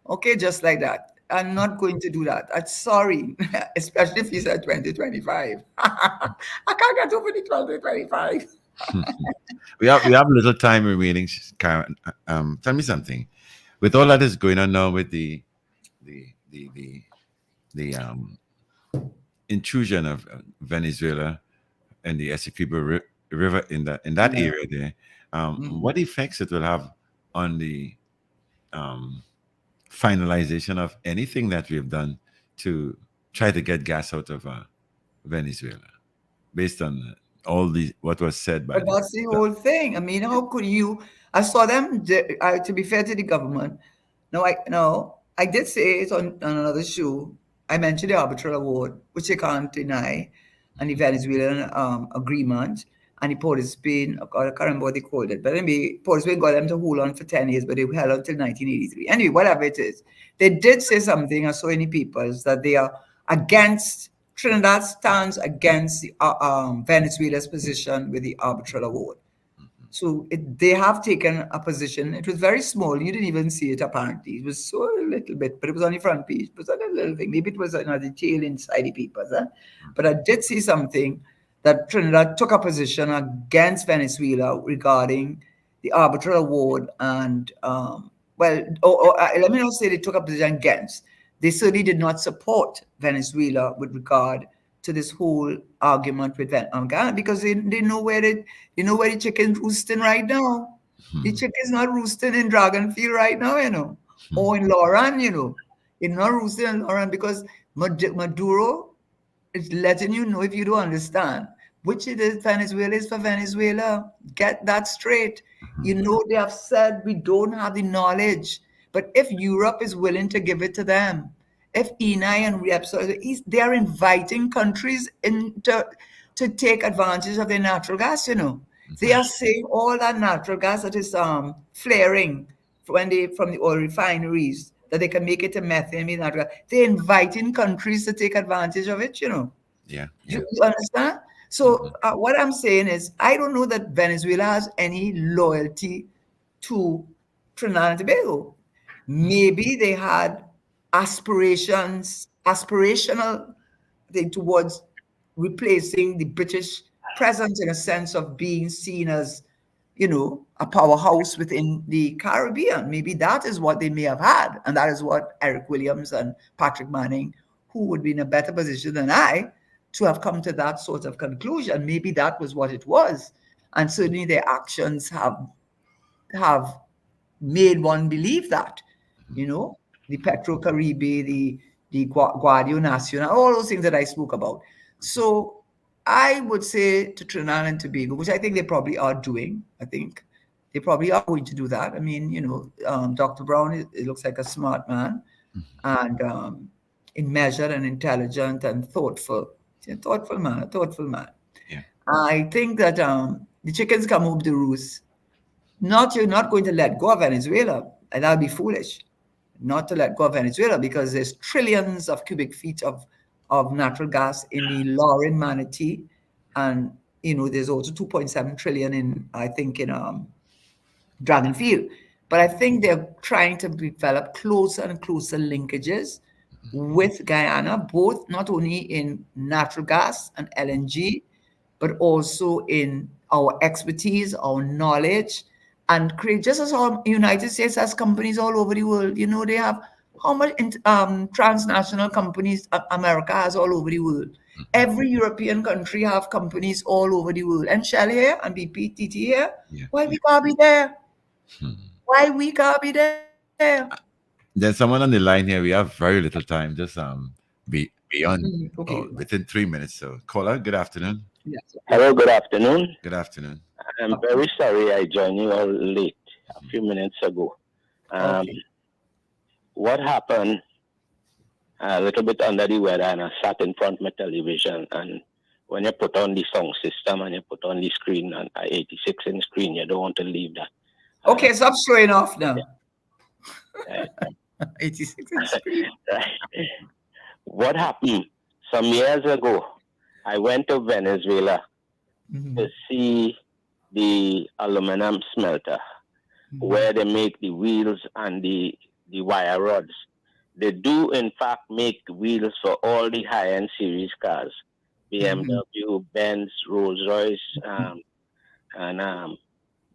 Okay, just like that. I'm not going to do that. I'm sorry, especially if you said 2025. I can't get over the 2025. We have little time remaining, Karen. Tell me something. With all that is going on now with the the the, the intrusion of Venezuela and the Essequibo River in that Yeah. area there, Mhm. what effects it will have on the um, finalization of anything that we've done to try to get gas out of Venezuela, based on all the what was said by But the. that's the whole thing. I mean, how could you? I saw them. To be fair to the government, no, I did say it on another show. I mentioned the arbitral award, which they can't deny, and the Venezuelan agreement, and the Port of Spain. I can't remember what they called it, but anyway, Port of Spain got them to hold on for 10 years, but they held until 1983. Anyway, whatever it is, they did say something. I saw in the papers that they are against. Trinidad stands against Venezuela's position with the arbitral award. So they have taken a position. It was very small. You didn't even see it apparently. It was so a little bit, but it was on the front page. It was a little thing. Maybe it was another detail inside the papers. Huh? But I did see something that Trinidad took a position against Venezuela regarding the arbitral award. And, let me not say they took a position against. They certainly did not support Venezuela with regard to this whole argument with Ghana because they know where the chicken's roosting right now. The chicken's not roosting in Dragonfield right now, or in Lauren, It's not roosting in Lauren because Maduro is letting you know if you don't understand, which it is Venezuela is for Venezuela. Get that straight. They have said we don't have the knowledge, but if Europe is willing to give it to them, if ENI and Repsol, they are inviting countries to take advantage of their natural gas. They are saying all that natural gas that is flaring from the oil refineries that they can make it to methane. Natural gas. They're inviting countries to take advantage of it. Yeah, yeah. You understand? So Mhm. what I'm saying is, I don't know that Venezuela has any loyalty to Trinidad and Tobago. Maybe they had aspirational thing towards replacing the British presence in a sense of being seen as, a powerhouse within the Caribbean. Maybe that is what they may have had. And that is what Eric Williams and Patrick Manning, who would be in a better position than I, to have come to that sort of conclusion. Maybe that was what it was. And certainly their actions have made one believe that, you know, the Petro Caribe, the Guardia Nacional, all those things that I spoke about. So I would say to Trinidad and Tobago, which I think they probably are doing, I think, They probably are going to do that. I mean, Dr. Brown, it looks like a smart man, and in measured and intelligent and thoughtful. He's a thoughtful man, a thoughtful man. Yeah. I think that the chickens come home to roost. Not You're not going to let go of Venezuela, and that'll be foolish not to let go of Venezuela because there's trillions of cubic feet of natural gas in the Lauren Manatee, and there's also 2.7 trillion in, I think, in Dragonfield. But I think they're trying to develop closer and closer linkages with Guyana, both not only in natural gas and LNG, but also in our expertise, our knowledge, and create, just as our United States has companies all over the world. They have how much transnational companies America has all over the world. Every European country have companies all over the world. And Shell here and BPTT here. Yeah. Why Yeah. we can't be there? Hmm. Why we can't be there? There's someone on the line here. We have very little time. Just be on Okay. within 3 minutes. So caller, good afternoon. Yes. Okay. Hello, good afternoon. Good afternoon. I'm Okay. very sorry I joined you all late a few minutes ago. Um, Okay. what happened? A little bit under the weather, and I sat in front of my television. And when you put on the sound system and you put on the screen and 86 inch screen, you don't want to leave that. Okay, stop showing off Yeah, now. right, 86-inch screen. right. What happened? Some years ago, I went to Venezuela to Mhm. see the aluminum smelter Mhm. where they make the wheels and the wire rods. They do, in fact, make wheels for all the high-end series cars, Mhm. BMW, Benz, Rolls-Royce, and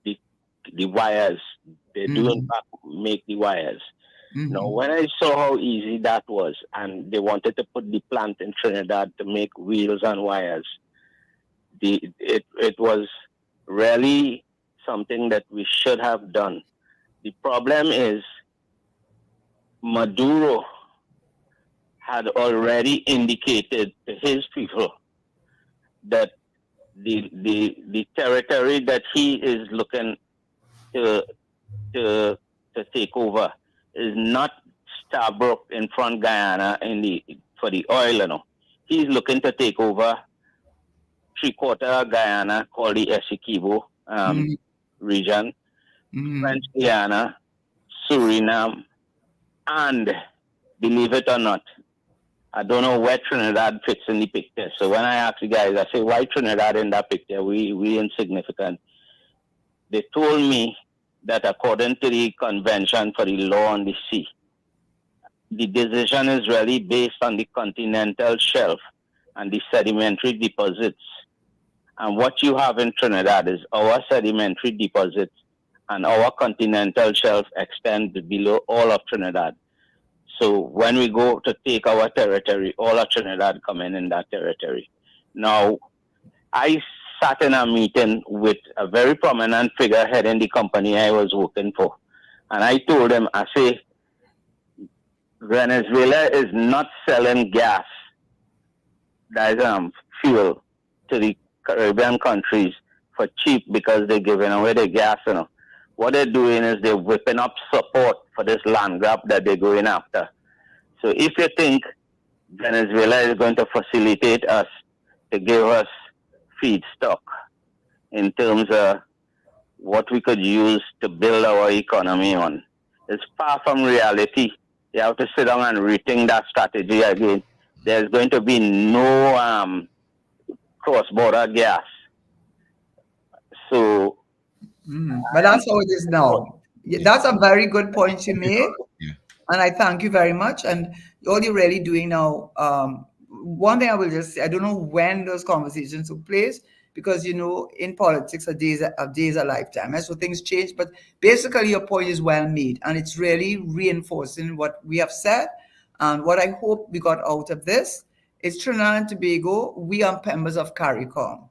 the the wires. They do, in Mhm. fact, make the wires. Now, Mhm. when I saw how easy that was, and they wanted to put the plant in Trinidad to make wheels and wires, it was really something that we should have done. The problem is Maduro had already indicated to his people that the territory that he is looking to to to take over is not Starbrook in front Guyana in the for the oil, He's looking to take over three-quarter Guyana called the Essequibo Mhm. region, French Mhm. Guiana, Suriname, and believe it or not, I don't know where Trinidad fits in the picture. So when I ask the guys, I say, why Trinidad in that picture? We insignificant. They told me that according to the Convention for the Law on the Sea, the decision is really based on the continental shelf and the sedimentary deposits. And what you have in Trinidad is our sedimentary deposits and our continental shelf extend below all of Trinidad. So when we go to take our territory, all of Trinidad come in that territory. Now, I sat in a meeting with a very prominent figurehead in the company I was working for. And I told him, I say, Venezuela is not selling gas, that is fuel, to the Caribbean countries for cheap because they're giving away the gas. What they're doing is they're whipping up support for this land grab that they're going after. So if you think Venezuela is going to facilitate us to give us feedstock in terms of what we could use to build our economy on, it's far from reality. You have to sit down and rethink that strategy again. There's going to be no cross-border gas. So, But that's how it is now. Yeah, Yeah. that's a very good point you Yeah. made. Yeah. And I thank you very much. And all you're really doing now, one thing I will just say, I don't know when those conversations took place because in politics a day is a lifetime. And so things change. But basically your point is well made. And it's really reinforcing what we have said. And what I hope we got out of this is Trinidad and Tobago, we are members of CARICOM.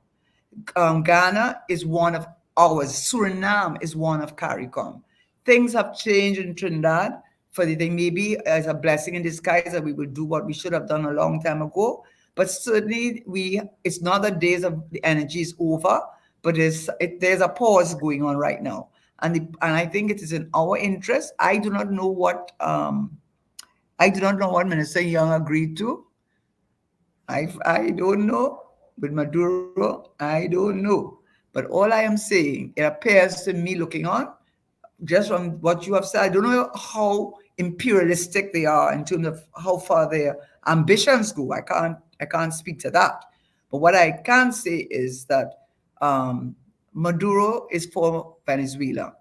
Ghana is one of ours. Suriname is one of CARICOM. Things have changed in Trinidad for the thing. Maybe as a blessing in disguise that we will do what we should have done a long time ago. But certainly, it's not that days of the energy is over, but there's a pause going on right now. and I think it is in our interest. I do not know what Minister Young agreed to. I don't know. With Maduro, I don't know. But all I am saying, it appears to me, looking on, just from what you have said, I don't know how imperialistic they are in terms of how far their ambitions go. I can't speak to that. But what I can say is that um, Maduro is for Venezuela,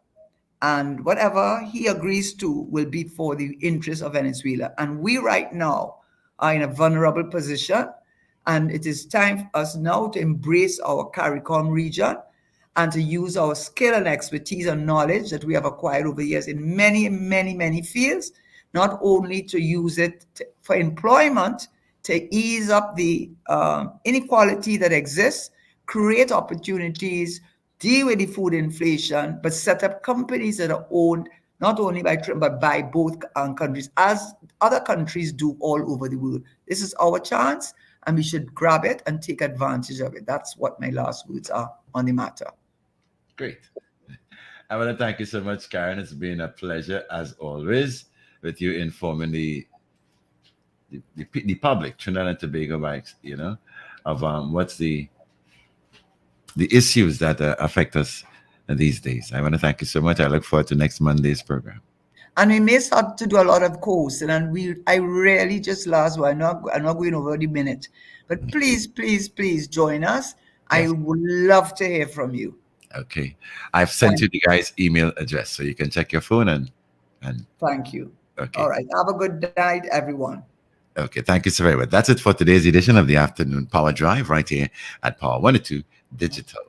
and whatever he agrees to will be for the interests of Venezuela. And we right now are in a vulnerable position, and it is time for us now to embrace our CARICOM region and to use our skill and expertise and knowledge that we have acquired over the years in many, many, many fields, not only to use it for employment, to ease up the inequality that exists, create opportunities, deal with the food inflation, but set up companies that are owned not only by Trinidad but by both countries, as other countries do all over the world. This is our chance, and we should grab it and take advantage of it. That's what my last words are on the matter. Great. I want to thank you so much, Karen. It's been a pleasure, as always, with you informing the public, Trinidad and Tobago, of what's the issues that affect us these days. I want to thank you so much. I look forward to next Monday's program. And we may start to do a lot of courses, and I really just last one. I'm not going over the minute, but please, please, please join us. I Yes. would love to hear from you. Okay. I've sent you the guy's email address so you can check your phone and Thank you. okay. All right. Have a good night, everyone. Okay. Thank you so very much. That's it for today's edition of the Afternoon Power Drive right here at Power 102 Digital.